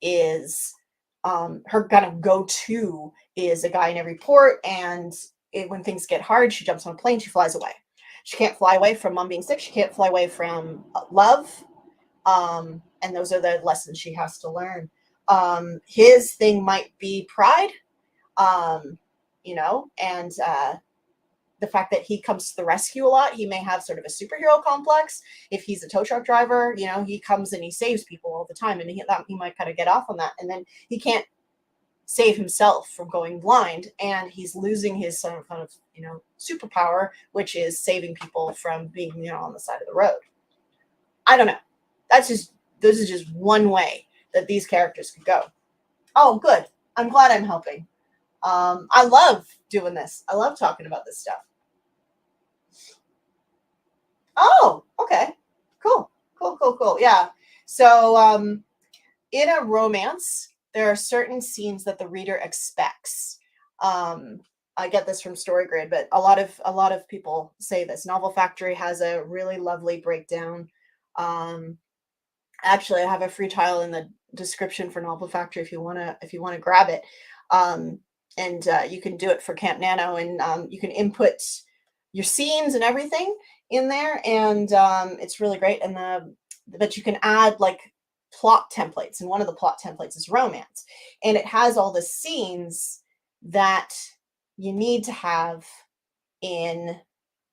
is, her kind of go-to is a guy in every port, and when things get hard, she jumps on a plane, she flies away. She can't fly away from mom being sick. She can't fly away from love, and those are the lessons she has to learn. His thing might be pride, um, and the fact that he comes to the rescue a lot. He may have sort of a superhero complex. If he's a tow truck driver, he comes and he saves people all the time, and he might kind of get off on that, and then he can't save himself from going blind, and he's losing his some kind of superpower, which is saving people from being on the side of the road. I don't know. That's just This is just one way that these characters could go. Oh, good. I'm glad I'm helping. I love doing this. I love talking about this stuff. Oh, okay. Cool. Cool, cool, cool. Yeah. So, in a romance, there are certain scenes that the reader expects. Um, I get this from StoryGrid, but a lot of people say this. Novel Factory has a really lovely breakdown. Um, Actually, I have a free trial in the description for Novel Factory if you wanna grab it. Um, and you can do it for Camp Nano, and you can input your scenes and everything in there, and it's really great. And but you can add like plot templates, and one of the plot templates is romance, and it has all the scenes that you need to have in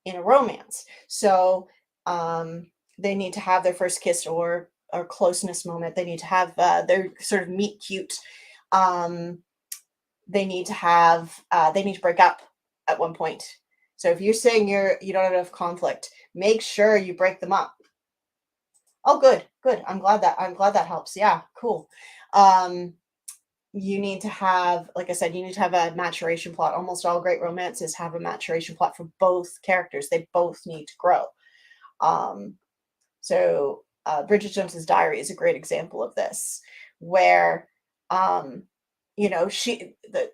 a romance. So they need to have their first kiss or closeness moment. They need to have their sort of meet cute. Um, they need to break up at one point. So if you're saying you don't have enough conflict, make sure you break them up. Oh, good, good. I'm glad that helps. Yeah, cool. Um, you need to have, like I said, you need to have a maturation plot. Almost all great romances have a maturation plot for both characters. They both need to grow. Um, Bridget Jones's Diary is a great example of this, where, um, she the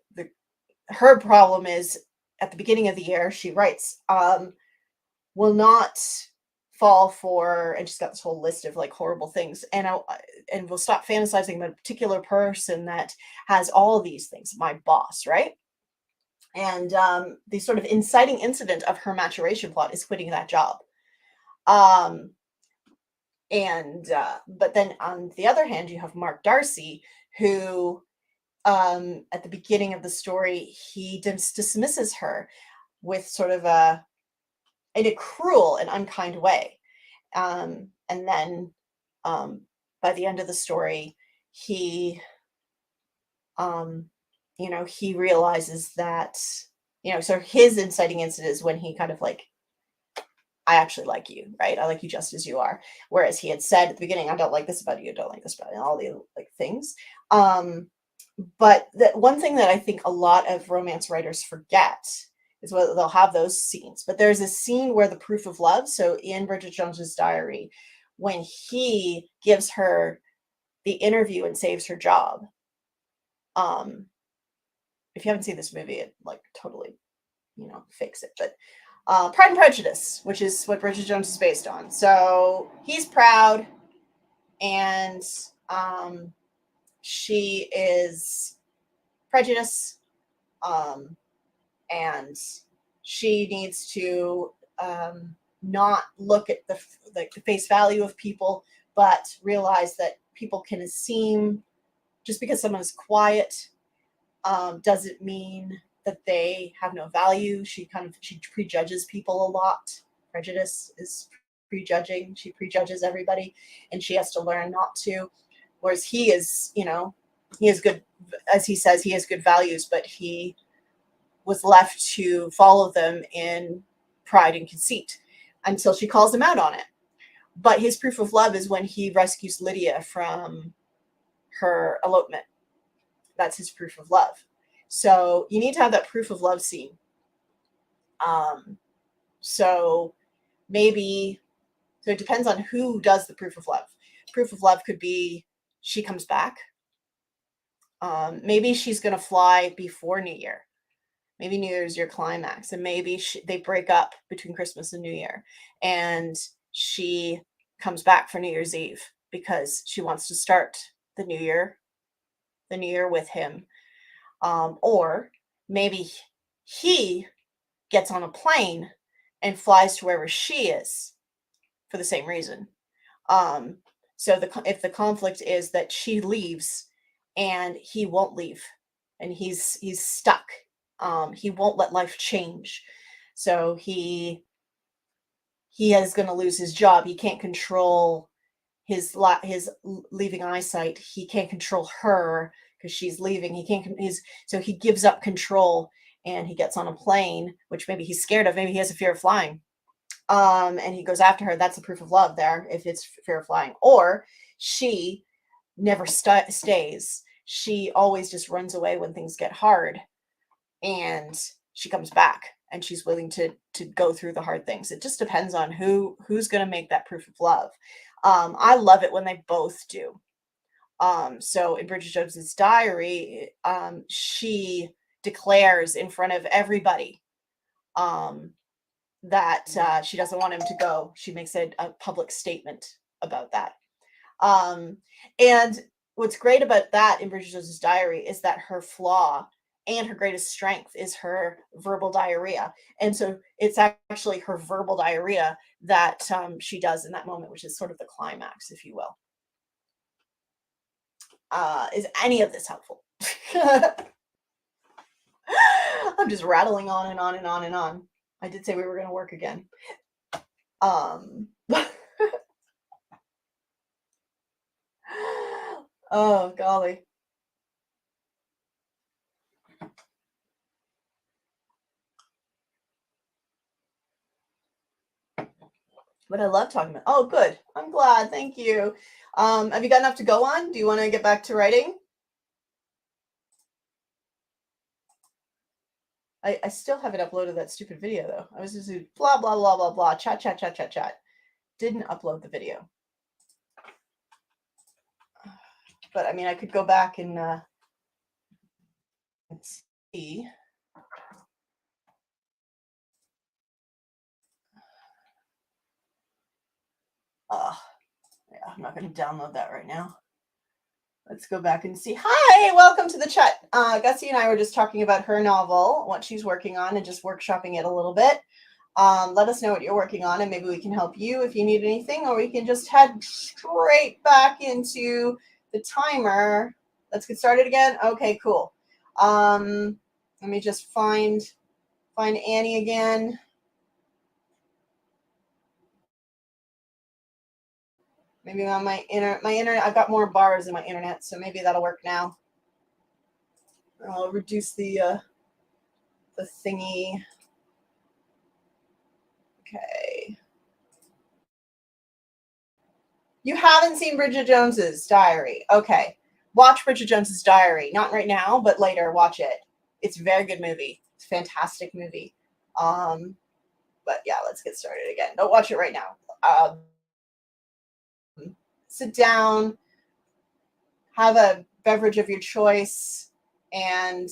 her problem is at the beginning of the year she writes, will not fall for, and she's got this whole list of like horrible things, and will stop fantasizing about a particular person that has all these things, my boss, right? And the sort of inciting incident of her maturation plot is quitting that job. Um, and But then on the other hand, you have Mark Darcy, who, at the beginning of the story, he dismisses her with sort of in a cruel and unkind way. And then, um, by the end of the story, he, um, he realizes that, so his inciting incident is when he kind of like, I actually like you, right? I like you just as you are. Whereas he had said at the beginning, I don't like this about you, I don't like this about you, all the like things. Um, but the one thing that I think a lot of romance writers forget is whether they'll have those scenes. But there's a scene where the proof of love. So in Bridget Jones's Diary, when he gives her the interview and saves her job. Um, if you haven't seen this movie, it like totally, fakes it. But Pride and Prejudice, which is what Bridget Jones is based on. So he's proud, and she is prejudiced, and she needs to, not look at the face value of people, but realize that people can seem, just because someone is quiet, doesn't mean that they have no value. She prejudges people a lot. Prejudice is prejudging. She prejudges everybody, and she has to learn not to. Whereas he is, he has good, as he says, he has good values, but he was left to follow them in pride and conceit until she calls him out on it. But his proof of love is when he rescues Lydia from her elopement. That's his proof of love. So you need to have that proof of love scene. So maybe, so it depends on who does the proof of love. Proof of love could be she comes back. Maybe she's going to fly before New Year. Maybe New Year's your climax, and maybe they break up between Christmas and New Year, and she comes back for New Year's Eve because she wants to start the new year with him. Or maybe he gets on a plane and flies to wherever she is for the same reason. So if the conflict is that she leaves and he won't leave, and he's stuck, he won't let life change. So he is going to lose his job. He can't control his leaving eyesight. He can't control her because she's leaving. So he gives up control and he gets on a plane, which maybe he's scared of. Maybe he has a fear of flying. And he goes after her. That's a proof of love there, if it's fear of flying. Or she never stays. She always just runs away when things get hard, and she comes back and she's willing to go through the hard things. It just depends on who's going to make that proof of love. I love it when they both do. So in Bridget Jones's Diary, she declares in front of everybody that she doesn't want him to go. She makes a public statement about that. And what's great about that in Bridget Jones's Diary is that her flaw and her greatest strength is her verbal diarrhea. And so it's actually her verbal diarrhea that she does in that moment, which is sort of the climax, if you will. Is any of this helpful? I'm just rattling on and on and on and on. I did say we were going to work again. Oh, golly. But I love talking about. Oh, good. I'm glad. Thank you. Have you got enough to go on? Do you want to get back to writing? I still haven't uploaded that stupid video, though. I was just blah, blah, blah, blah, blah. Chat. Didn't upload the video. But, I mean, I could go back and see. Yeah, I'm not going to download that right now. Let's go back and see. Hi, welcome to the chat. Gussie and I were just talking about her novel, what she's working on, and just workshopping it a little bit. Let us know what you're working on, and maybe we can help you if you need anything, or we can just head straight back into the timer. Let's get started again. Okay, cool. Let me just find Annie again. Maybe on my internet, I've got more bars in my internet, so maybe that'll work now. I'll reduce the thingy. Okay. You haven't seen Bridget Jones's Diary. Okay. Watch Bridget Jones's Diary. Not right now, but later. Watch it. It's a very good movie. It's a fantastic movie. But yeah, let's get started again. Don't watch it right now. Sit down, have a beverage of your choice, and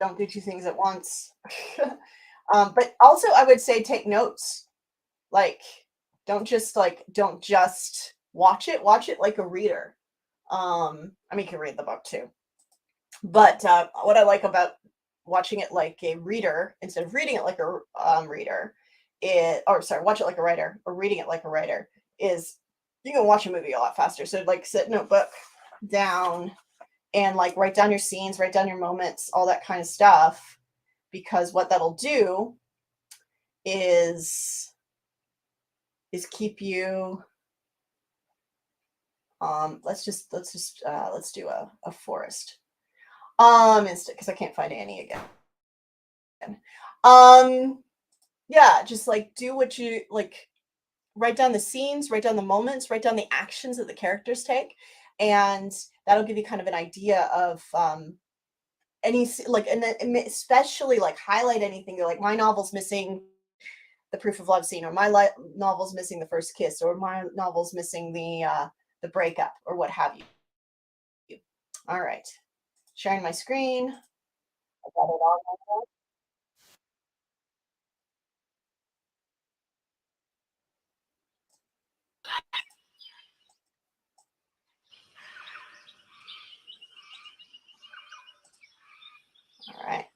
don't do two things at once. But also, I would say take notes. Like, don't just watch it. Watch it like a reader. I mean, you can read the book too. But what I like about watching it like a reader instead of reading it like a reader, watch it like a writer or reading it like a writer, is you can watch a movie a lot faster. So like sit notebook down and like write down your scenes, write down your moments, all that kind of stuff. Because what that'll do is keep you let's do a forest. Because I can't find Annie again. Yeah, just like do what you like, write down the scenes, write down the moments, write down the actions that the characters take, and that'll give you kind of an idea of and then especially like highlight anything. You're like, my novel's missing the proof of love scene, or my novel's missing the first kiss, or my novel's missing the breakup, or what have you. All right, sharing my screen. I got it all. All right.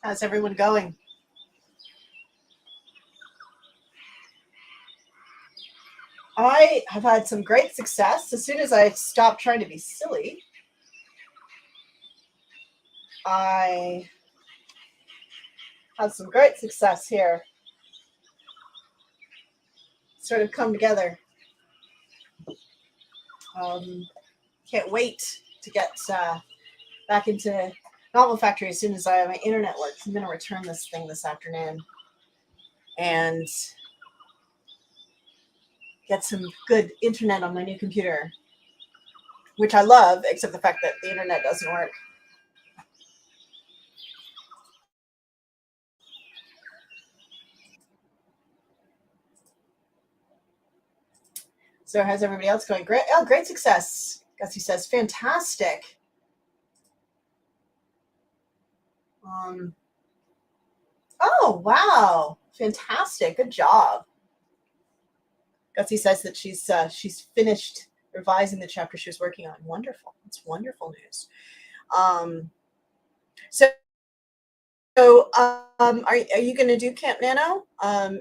How's everyone going? I have had some great success. As soon as I stopped trying to be silly, I had some great success here. Sort of come together. Um, can't wait to get back into Novel Factory as soon as my internet works. I'm going to return this thing this afternoon and get some good internet on my new computer, which I love, except the fact that the internet doesn't work. So how's everybody else going? Great. Oh, great success. Gussie says, fantastic. Um, oh, wow. Fantastic. Good job. Gussie says that she's finished revising the chapter she was working on. Wonderful. That's wonderful news. Um, so are you going to do Camp Nano?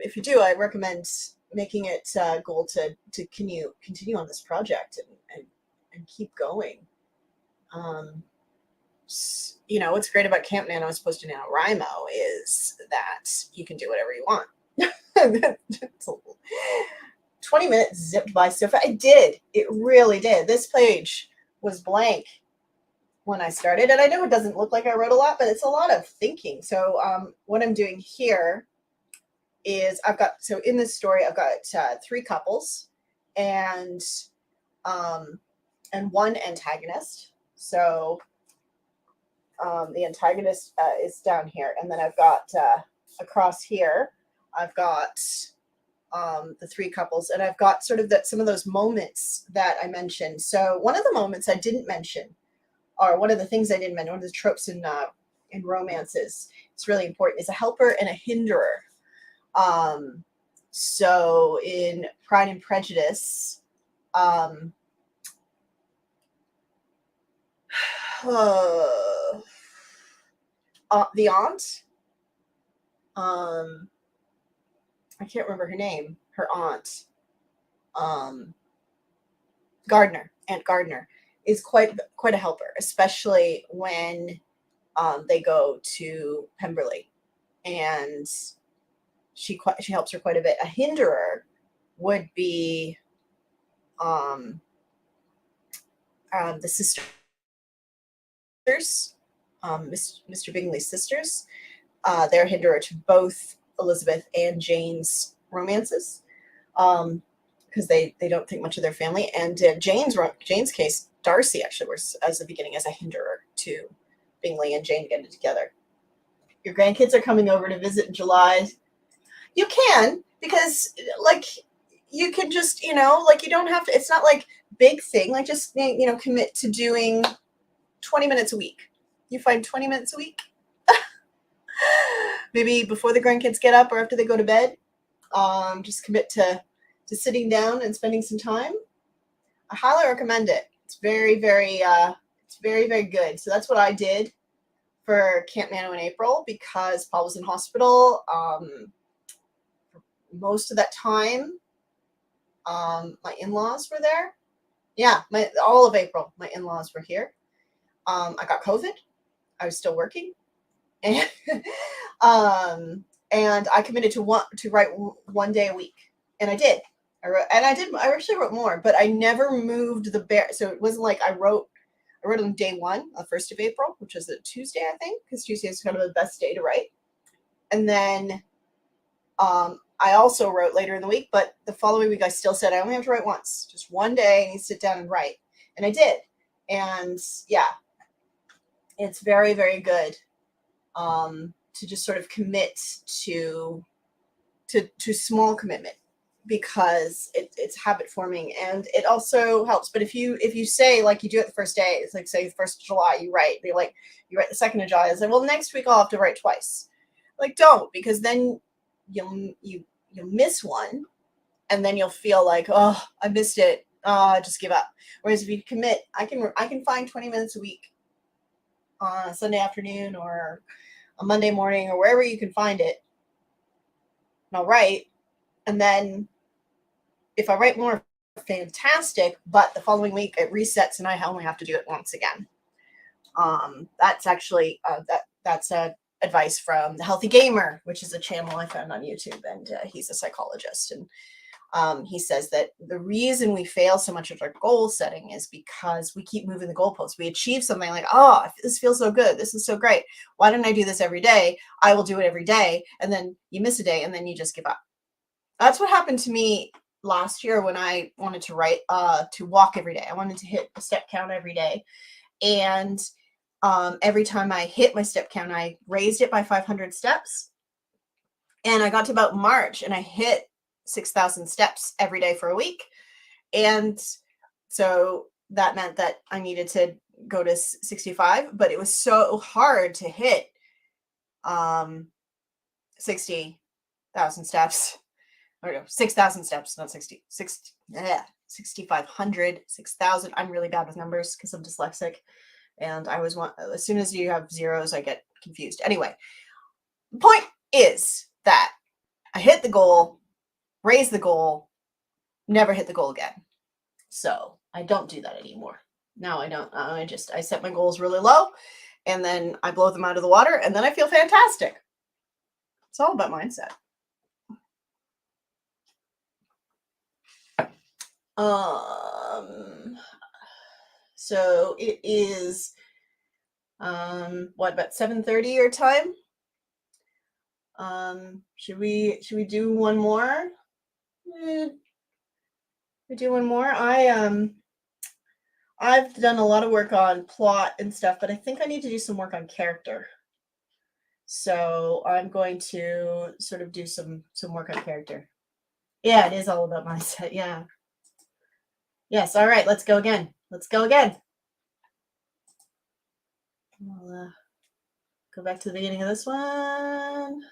If you do, I recommend making it a goal to continue on this project and keep going. What's great about Camp Nano as opposed to NaNoWriMo is that you can do whatever you want. 20 minutes zipped by so fast. It did. It really did. This page was blank when I started, and I know it doesn't look like I wrote a lot, but it's a lot of thinking. So what I'm doing here is in this story, I've got 3 couples and one antagonist. So the antagonist is down here, and then I've got across here, I've got the 3 couples, and I've got sort of some of those moments that I mentioned. So one of the moments I didn't mention, or one of the things I didn't mention, one of the tropes in romances, it's really important, is a helper and a hinderer. So in Pride and Prejudice, the aunt, I can't remember her name, her aunt, Aunt Gardner, is quite a helper, especially when they go to Pemberley, and she helps her quite a bit. A hinderer would be the sisters, Mr. Bingley's sisters. They're a hinderer to both Elizabeth and Jane's romances, because they don't think much of their family. And Jane's case, Darcy actually was as the beginning as a hinderer to Bingley and Jane getting together. Your grandkids are coming over to visit in July. You can, because you can just, you don't have to, it's not like big thing, just, commit to doing 20 minutes a week. You find 20 minutes a week, maybe before the grandkids get up or after they go to bed. Just commit to sitting down and spending some time. I highly recommend it. It's very, very, very good. So that's what I did for Camp Nano in April, because Paul was in hospital most of that time. My in-laws were there. Yeah, all of April, my in-laws were here. I got COVID. I was still working, and and I committed to write one day a week, and I did. I actually wrote more, but I never moved the bear. So it wasn't like I wrote on day 1, the 1st of April, which was a Tuesday, I think, because Tuesday is kind of the best day to write. And then I also wrote later in the week, but the following week I still said I only have to write once, just one day, and you sit down and write. And I did. And yeah, it's very, very good to just sort of commit to small commitment, because it's habit forming, and it also helps. But if you say, like, you do it the first day, it's like, say, the 1st of July, you write the 2nd of July, I say, well, next week I'll have to write twice. Like, don't, because then you'll miss one, and then you'll feel like, oh, I missed it, just give up. Whereas if you commit, I can find 20 minutes a week on a Sunday afternoon or a Monday morning or wherever you can find it. And I'll write. And then if I write more, fantastic. But the following week it resets and I only have to do it once again. That's actually that's advice from the Healthy Gamer, which is a channel I found on YouTube, and he's a psychologist, and he says that the reason we fail so much at our goal setting is because we keep moving the goalposts. We achieve something like, oh, this feels so good, this is so great, why don't I do this every day? I will do it every day, and then you miss a day and then you just give up. That's what happened to me last year when I wanted to write to walk every day. I wanted to hit a step count every day, and every time I hit my step count, I raised it by 500 steps. And I got to about March and I hit 6,000 steps every day for a week. And so that meant that I needed to go to 65, but it was so hard to hit 60,000 steps. Or no, 6,000 steps, not 60. 6,500, 6,000. I'm really bad with numbers because I'm dyslexic. And I always want, as soon as you have zeros, I get confused. Anyway, the point is that I hit the goal, raise the goal, never hit the goal again. So I don't do that anymore. No, I don't. I set my goals really low and then I blow them out of the water and then I feel fantastic. It's all about mindset. So it is what, about 7:30 your time? Should we do one more? We do one more. I've done a lot of work on plot and stuff, but I think I need to do some work on character. So I'm going to sort of do some work on character. Yeah, it is all about mindset. Yeah. Yes. All right. Let's go again. Let's go again. I'll go back to the beginning of this one.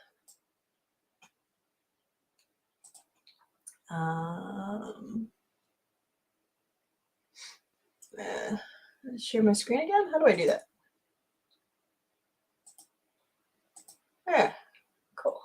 Share my screen again? How do I do that? Yeah, cool.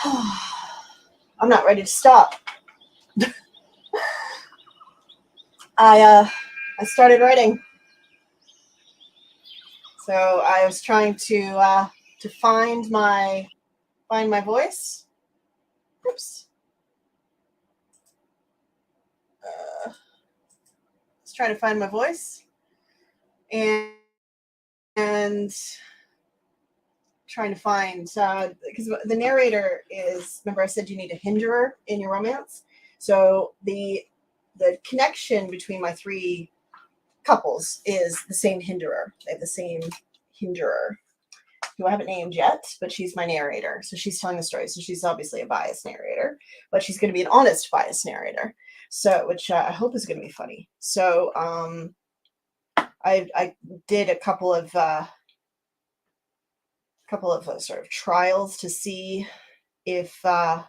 I'm not ready to stop. I started writing. So I was trying to find my voice. Oops. Let's try to find my voice. And trying to find, because the narrator is, remember I said you need a hinderer in your romance. So the connection between my three couples is the same hinderer. They have the same hinderer, who I haven't named yet, but she's my narrator. So she's telling the story. So she's obviously a biased narrator, but she's going to be an honest biased narrator. So, which I hope is going to be funny. So, I did a couple of sort of trials to see if there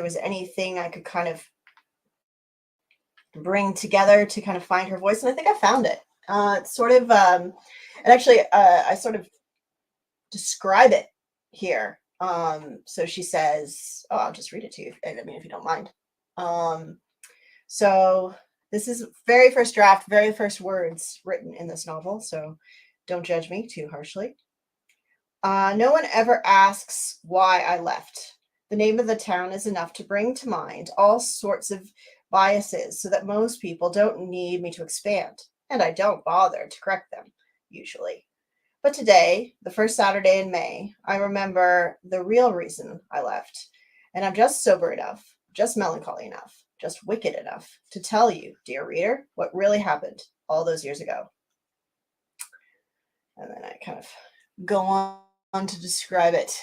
was anything I could kind of bring together to kind of find her voice, and I think I found it. It's sort of, and actually, I sort of describe it here. So she says, "Oh, I'll just read it to you. I mean, if you don't mind." So this is very first draft, very first words written in this novel. So don't judge me too harshly. No one ever asks why I left. The name of the town is enough to bring to mind all sorts of biases so that most people don't need me to expand, and I don't bother to correct them, usually. But today, the first Saturday in May, I remember the real reason I left, and I'm just sober enough, just melancholy enough, just wicked enough to tell you, dear reader, what really happened all those years ago. And then I kind of go on to describe it.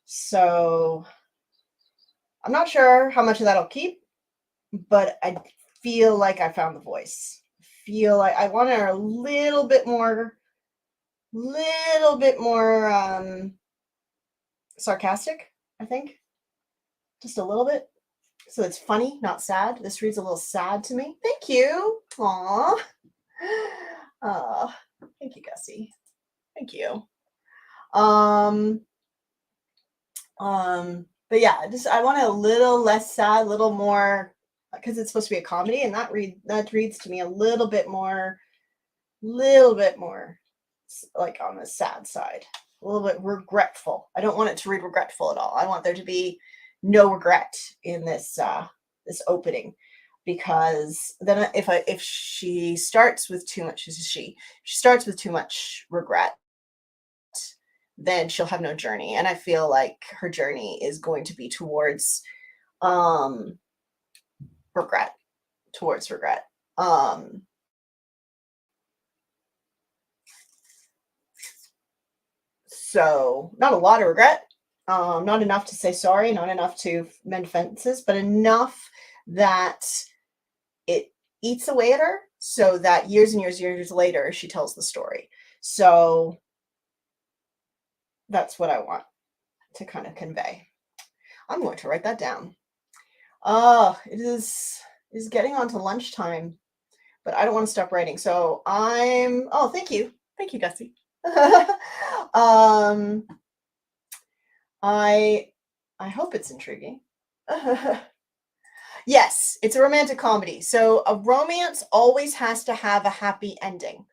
So I'm not sure how much of that I'll keep, but I feel like I found the voice. I feel like I want her a little bit more sarcastic, I think. Just a little bit. So it's funny, not sad. This reads a little sad to me. Thank you. Aww. Thank you, Gussie. Thank you. But yeah, I want it a little less sad, a little more, because it's supposed to be a comedy, and that reads to me a little bit more like on the sad side, a little bit regretful. I don't want it to read regretful at all. I want there to be no regret in this this opening, because then if she starts with too much, she starts with too much regret, then she'll have no journey. And I feel like her journey is going to be towards regret. So not a lot of regret, not enough to say sorry, not enough to mend fences, but enough that it eats away at her, so that years and years later, she tells the story. So that's what I want to kind of convey. I'm going to write that down. It is getting on to lunchtime, but I don't want to stop writing. So thank you. Thank you, Gussie. I hope it's intriguing. Yes, it's a romantic comedy. So a romance always has to have a happy ending.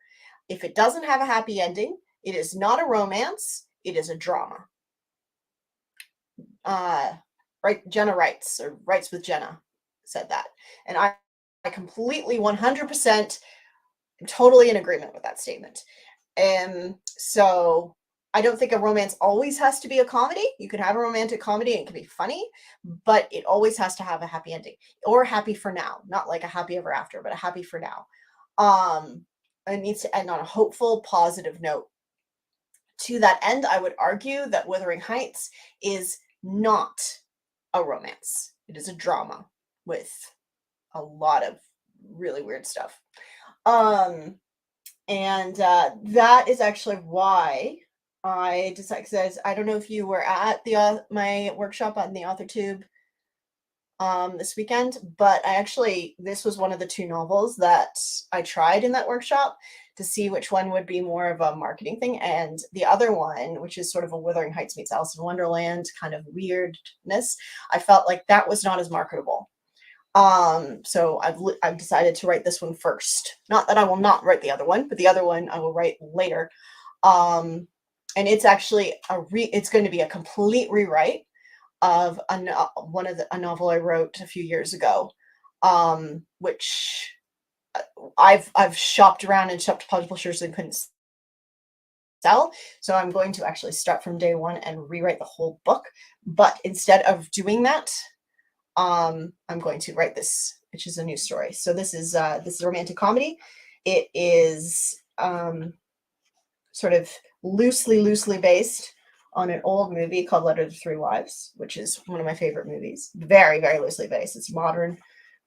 If it doesn't have a happy ending, it is not a romance, it is a drama. Right, Jenna writes with Jenna said that. And I completely 100% totally in agreement with that statement. And so I don't think a romance always has to be a comedy. You can have a romantic comedy and it can be funny, but it always has to have a happy ending, or happy for now, not like a happy ever after, but a happy for now. It needs to end on a hopeful, positive note. To that end, I would argue that Wuthering Heights is not a romance. It is a drama with a lot of really weird stuff. And that is actually why I decided, because I don't know if you were at my workshop on the AuthorTube this weekend, but this was one of the two novels that I tried in that workshop to see which one would be more of a marketing thing. And the other one, which is sort of a Wuthering Heights meets Alice in Wonderland kind of weirdness, I felt like that was not as marketable. So I've decided to write this one first. Not that I will not write the other one, but the other one I will write later. And it's actually it's going to be a complete rewrite of a novel I wrote a few years ago, which I've shopped around and shopped publishers and couldn't sell. So I'm going to actually start from day one and rewrite the whole book. But instead of doing that, I'm going to write this, which is a new story. So this is a romantic comedy. It is sort of loosely based on an old movie called Letter to Three Wives, which is one of my favorite movies. Very, very loosely based. It's a modern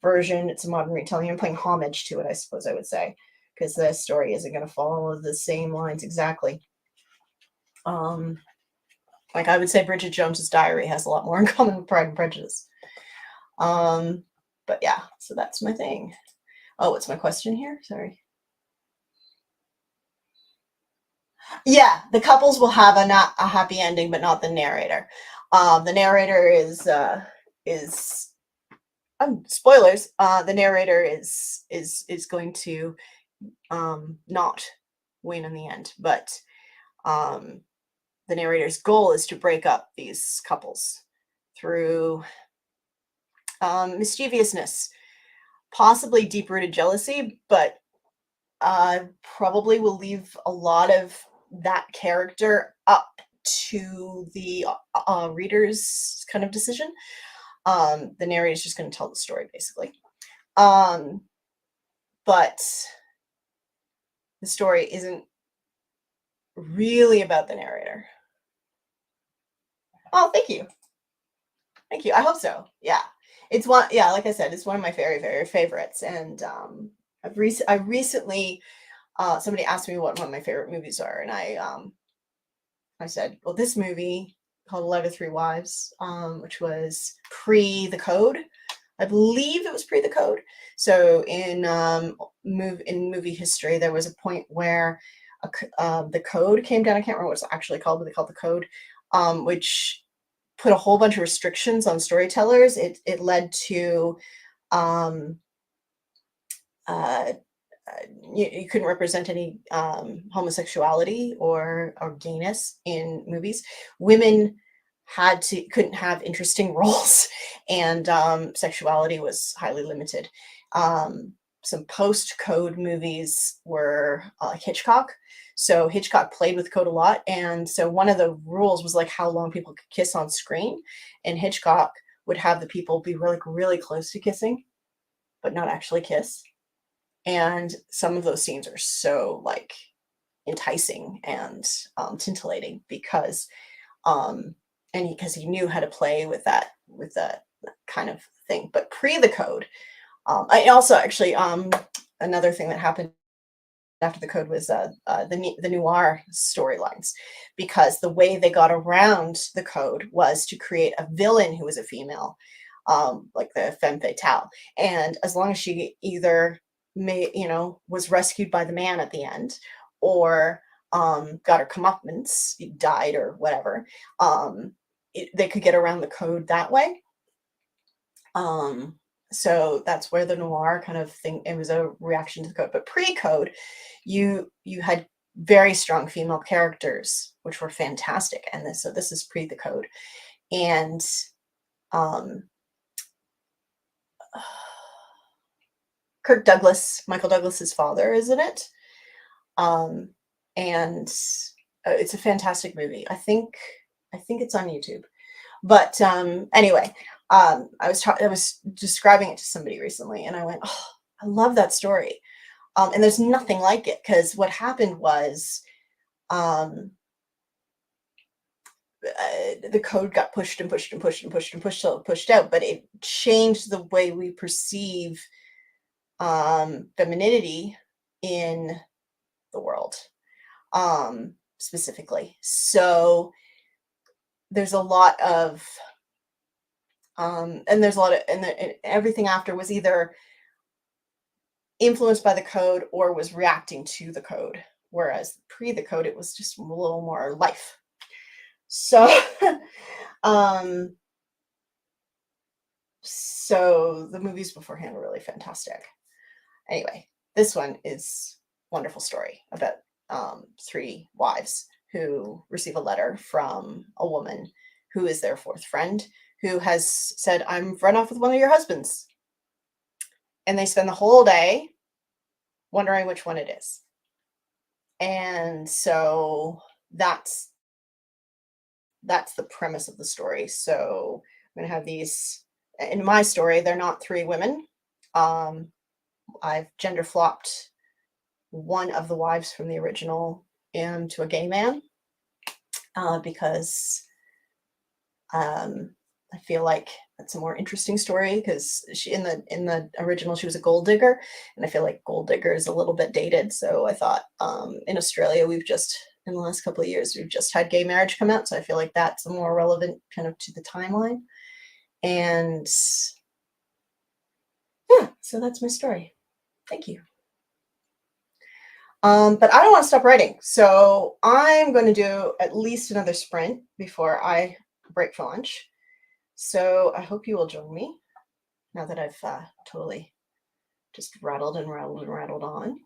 version. It's a modern retelling. I'm paying homage to it, I suppose I would say, because the story isn't going to follow the same lines exactly. Like I would say Bridget Jones's Diary has a lot more in common with Pride and Prejudice. But yeah, so that's my thing. Oh, what's my question here? Sorry. Yeah, the couples will have a happy ending, but not the narrator. The narrator is spoilers. The narrator is going to not win in the end, but the narrator's goal is to break up these couples through mischievousness, possibly deep-rooted jealousy, but probably will leave a lot of that character up to the reader's kind of decision. The narrator is just going to tell the story, basically. But the story isn't really about the narrator. Oh, thank you. Thank you. I hope so. Yeah. It's one, yeah, like I said, it's one of my very, very favorites. And I recently, somebody asked me what one of my favorite movies are. And I said, well, this movie called Letter to Three Wives, which was pre the Code. I believe it was pre the Code. So in movie history, there was a point where the Code came down. I can't remember what it's actually called, but they called the Code, which put a whole bunch of restrictions on storytellers. It led to you couldn't represent any homosexuality or gayness in movies. Women couldn't have interesting roles, and sexuality was highly limited. Some post-Code movies were Hitchcock. So Hitchcock played with code a lot, and so one of the rules was like how long people could kiss on screen, and Hitchcock would have the people be really close to kissing, but not actually kiss. And some of those scenes are so like enticing and titillating because he knew how to play with that kind of thing. But pre the Code, I also actually another thing that happened after the Code was the noir storylines, because the way they got around the Code was to create a villain who was a female, like the femme fatale, and as long as she either was rescued by the man at the end, or got her comeuppance, died or whatever, they could get around the Code that way. So that's where the noir kind of thing, it was a reaction to the Code. But pre-Code, you had very strong female characters, which were fantastic. And so this is pre the Code. And Kirk Douglas, Michael Douglas's father, is in it. And it's a fantastic movie. I think it's on YouTube. But anyway, I was describing it to somebody recently, and I went, "Oh, I love that story." And there's nothing like it, because what happened was the Code got pushed and pushed and pushed and pushed and pushed till it pushed out, but it changed the way we perceive femininity in the world, specifically. So there's a lot of and everything after was either influenced by the code or was reacting to the code. Whereas pre the code, it was just a little more life. So, so the movies beforehand were really fantastic. Anyway, this one is a wonderful story about three wives who receive a letter from a woman who is their fourth friend who has said, "I'm run off with one of your husbands." And they spend the whole day wondering which one it is. And so that's the premise of the story. So I'm going to have these in my story. They're not three women. I've gender flopped one of the wives from the original into a gay man because I feel like that's a more interesting story because she in the original she was a gold digger, and I feel like gold digger is a little bit dated. So I thought in Australia we've just in the last couple of years we've just had gay marriage come out, so I feel like that's more relevant kind of to the timeline. And yeah, so that's my story. Thank you. But I don't want to stop writing, so I'm going to do at least another sprint before I break for lunch. So I hope you will join me now that I've totally just rattled and rattled and rattled on.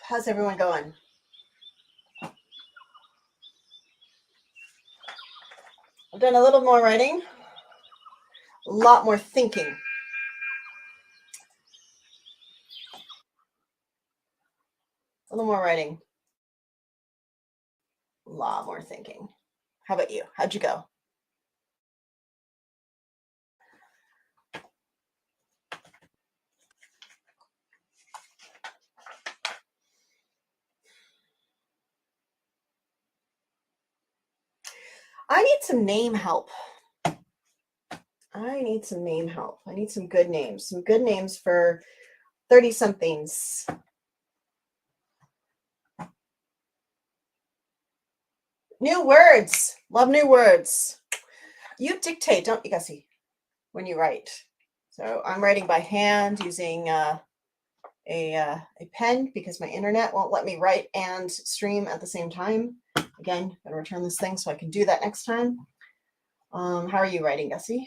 How's everyone going? I've done a little more writing, a lot more thinking. A little more writing, a lot more thinking. How about you? How'd you go? I need some name help. I need some name help. I need some good names for 30-somethings. New words. Love new words. You dictate, don't you, Gussie, when you write? So I'm writing by hand using a pen because my internet won't let me write and stream at the same time. Again, I'm going to return this thing so I can do that next time. How are you writing, Gussie?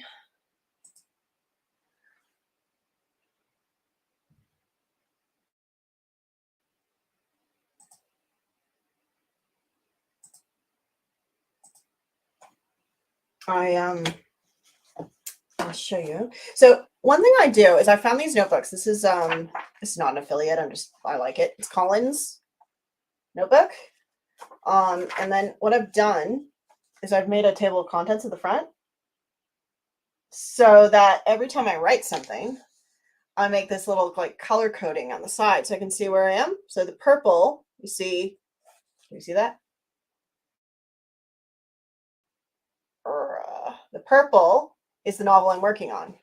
I'll show you. So one thing I do is I found these notebooks. This is not an affiliate. I like it. It's Collins notebook. And then what I've done is I've made a table of contents at the front so that every time I write something, I make this little like color coding on the side so I can see where I am. So the purple, you see, can you see that? The purple is the novel I'm working on,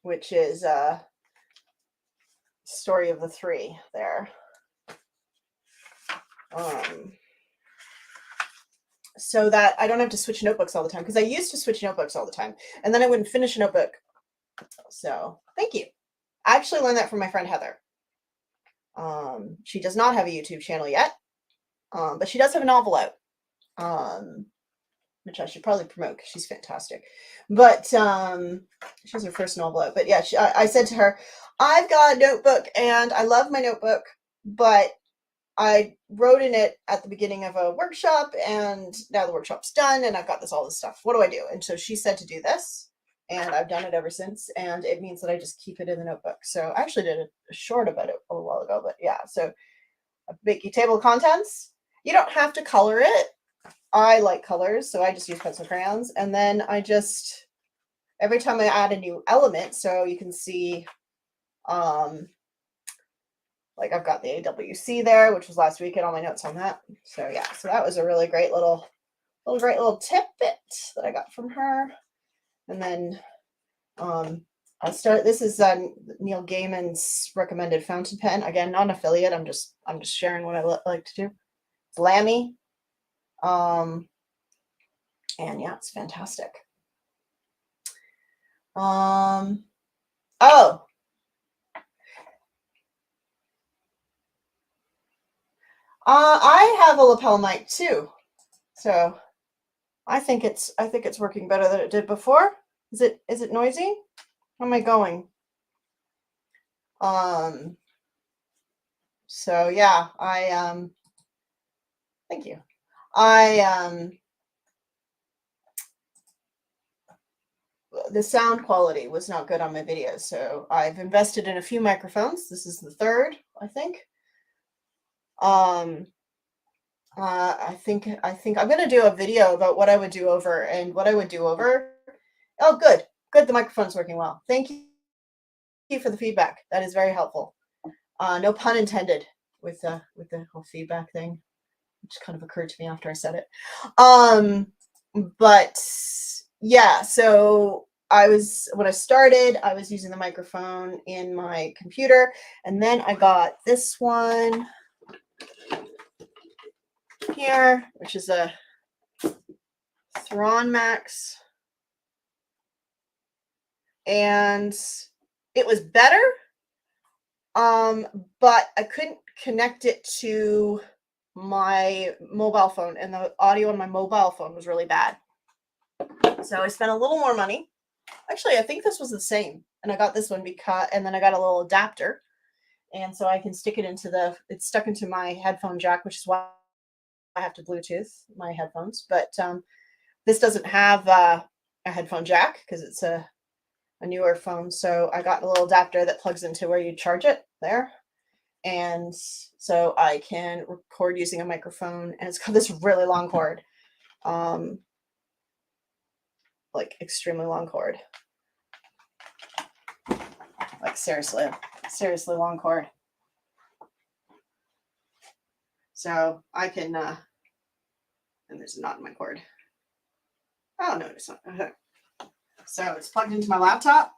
which is Story of the Three there. So that I don't have to switch notebooks all the time, because I used to switch notebooks all the time and then I wouldn't finish a notebook. So thank you. I actually learned that from my friend Heather. She does not have a YouTube channel yet, but she does have a novel out, which I should probably promote because she's fantastic. But she has her first novel out. But yeah, I said to her, I've got a notebook and I love my notebook, but I wrote in it at the beginning of a workshop and now the workshop's done and I've got all this stuff. What do I do? And so she said to do this, and I've done it ever since. And it means that I just keep it in the notebook. So I actually did a short about it a little while ago, but yeah. So a big table of contents. You don't have to color it. I like colors, so I just use pencil crayons. And then I just, every time I add a new element, so you can see, like I've got the AWC there, which was last week, and all my notes on that. So yeah, so that was a really great little tidbit that I got from her. And then I'll start. This is Neil Gaiman's recommended fountain pen. Again, not an affiliate. I'm just sharing what I like to do. It's Lamy. And yeah, it's fantastic. Oh. I have a lapel mic too, so I think it's working better than it did before. Is it noisy? How am I going? So yeah, thank you. The sound quality was not good on my videos, so I've invested in a few microphones. This is the third, I think. I think I'm gonna do a video about what I would do over and what I would do over. Oh, good. The microphone's working well. Thank you for the feedback. That is very helpful. No pun intended with the whole feedback thing, which kind of occurred to me after I said it. But yeah, so when I started, I was using the microphone in my computer, and then I got this one here, which is a Thron Max, and it was better, but I couldn't connect it to my mobile phone, and the audio on my mobile phone was really bad. So I spent a little more money. Actually, I think this was the same, and I got this one and then I got a little adapter and so I can stick it into it's stuck into my headphone jack, which is why I have to Bluetooth my headphones. But this doesn't have a headphone jack because it's a newer phone. So I got a little adapter that plugs into where you charge it there. And so I can record using a microphone, and it's got this really long cord, like extremely long cord, like seriously long cord. So I can, and there's a knot in my cord. Oh no, it's not. Okay. So it's plugged into my laptop,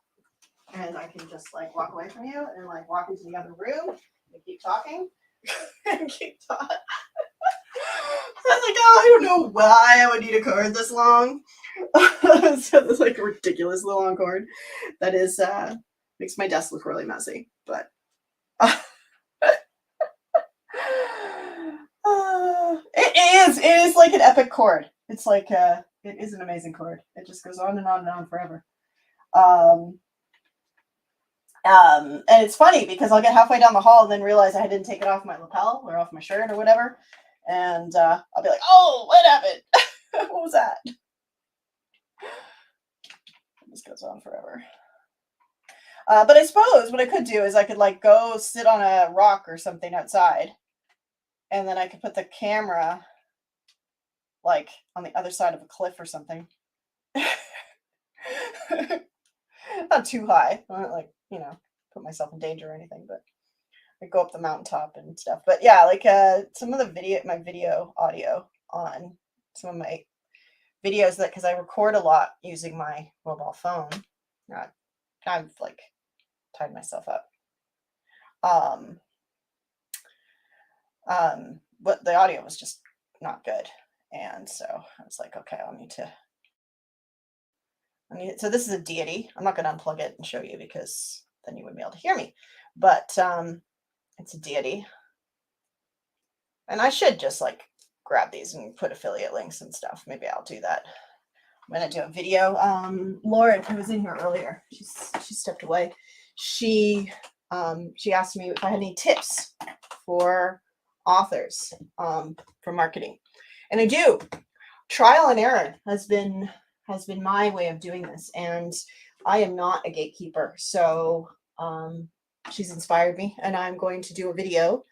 and I can just like walk away from you and like walk into the other room and keep talking and keep talking. I was like, oh, I don't know why I would need a cord this long. So this like ridiculously long cord that is makes my desk look really messy, but it is like an epic cord. It's like it is an amazing cord. It just goes on and on and on forever. And it's funny because I'll get halfway down the hall and then realize I didn't take it off my lapel or off my shirt or whatever. And I'll be like, oh, what happened? What was that? This goes on forever. But I suppose what I could do is I could like go sit on a rock or something outside, and then I could put the camera like on the other side of a cliff or something. Not too high. I don't like, put myself in danger or anything, but I go up the mountaintop and stuff. But yeah, like some of the my video audio on some of my videos, that because I record a lot using my mobile phone. I've like tied myself up. But the audio was just not good, and so I was like, okay, I need to. So this is a deity. I'm not going to unplug it and show you because then you wouldn't be able to hear me. But it's a deity, and I should just like grab these and put affiliate links and stuff. Maybe I'll do that. I'm gonna do a video. Lauren, who was in here earlier, she stepped away. She asked me if I had any tips for authors for marketing, and I do. Trial and error has been my way of doing this, and I am not a gatekeeper. So she's inspired me, and I'm going to do a video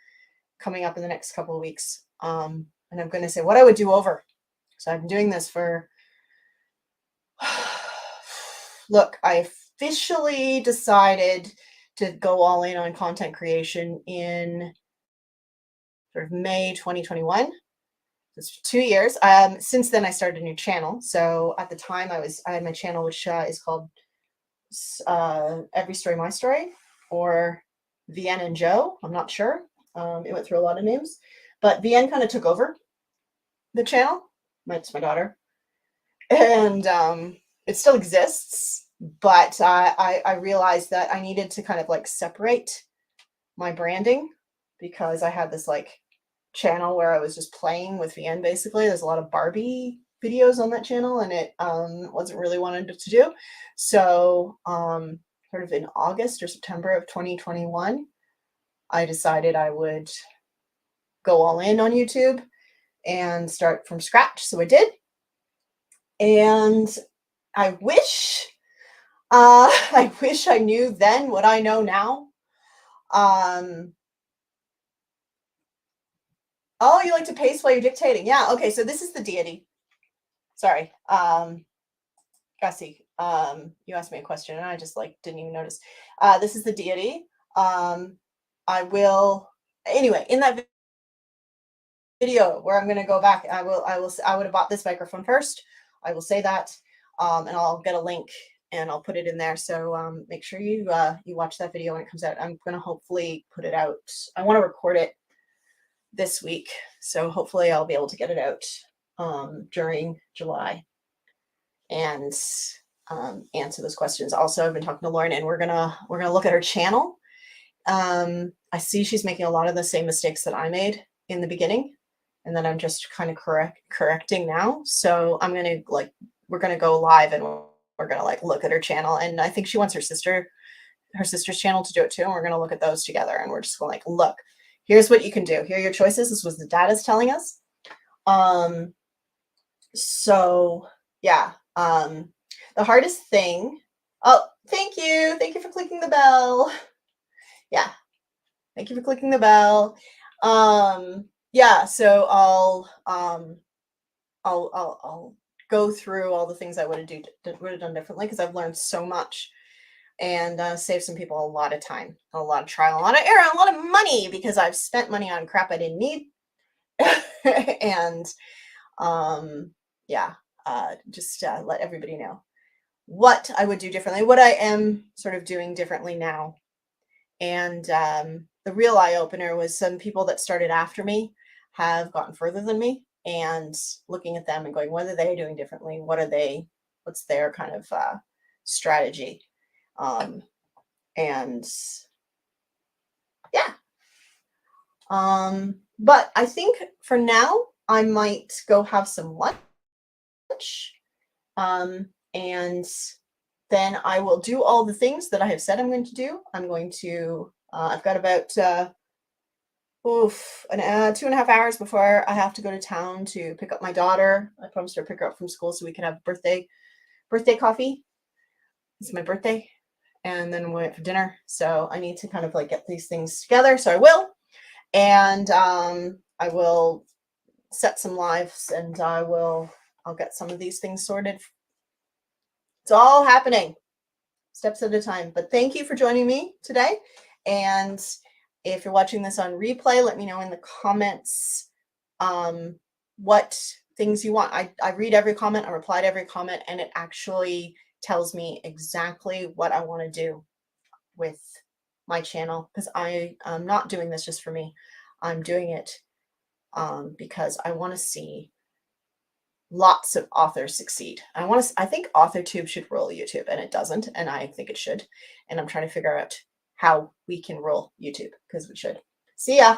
coming up in the next couple of weeks, and I'm going to say what I would do over. So I've been doing this for. Look, I officially decided to go all in on content creation in sort of May 2021. It's 2 years. Since then, I started a new channel. So at the time, I had my channel, which is called Every Story My Story, or Vienne and Joe. I'm not sure. It went through a lot of names, but Vienne kind of took over the channel. It's my daughter, and it still exists. But I realized that I needed to kind of like separate my branding, because I had this like channel where I was just playing with Vienne. Basically, there's a lot of Barbie videos on that channel, and it wasn't really wanted to do. So sort of in August or September of 2021, I decided I would go all in on YouTube and start from scratch. So I did, and I wish I knew then what I know now. Oh, you like to pace while you're dictating? Yeah. Okay. So this is the deity. Sorry. Gussie, you asked me a question and I just like didn't even notice. This is the deity. I will, anyway, in that video where I'm going to go back, I would have bought this microphone first. I will say that, and I'll get a link and I'll put it in there. So make sure you watch that video when it comes out. I'm going to hopefully put it out. I want to record it this week, so hopefully I'll be able to get it out during July and answer those questions. Also, I've been talking to Lauren, and we're gonna look at her channel. I see she's making a lot of the same mistakes that I made in the beginning, and that I'm just kind of correcting now. So we're gonna go live, and we're gonna like look at her channel, and I think she wants her sister her sister's channel to do it too. And we're going to look at those together. And we're just going like, look, here's what you can do. Here are your choices. This was the data's telling us. So yeah, the hardest thing, oh, thank you. Thank you for clicking the bell. Yeah. Thank you for clicking the bell. Yeah, so I'll go through all the things I would have done differently because I've learned so much and saved some people a lot of time, a lot of trial, a lot of error, a lot of money because I've spent money on crap I didn't need. And yeah, just let everybody know what I would do differently, what I am sort of doing differently now. And the real eye-opener was some people that started after me have gotten further than me, and looking at them and going, what are they doing differently? What's their kind of strategy? And yeah. But I think for now, I might go have some lunch. And then I will do all the things that I have said I'm going to do. I'm going to, I've got about 2.5 hours before I have to go to town to pick up my daughter. I promised her to pick her up from school so we could have birthday coffee. It's my birthday. And then we went for dinner. So I need to kind of like get these things together. So I will. And I will set some lives and I'll get some of these things sorted. It's all happening steps at a time. But thank you for joining me today. And if you're watching this on replay, let me know in the comments what things you want. I read every comment, I reply to every comment, and it actually tells me exactly what I want to do with my channel, because I am not doing this just for me. I'm doing it because I want to see lots of authors succeed. I think AuthorTube should rule YouTube, and it doesn't, and I think it should. And I'm trying to figure out how we can rule YouTube, because we should. See ya.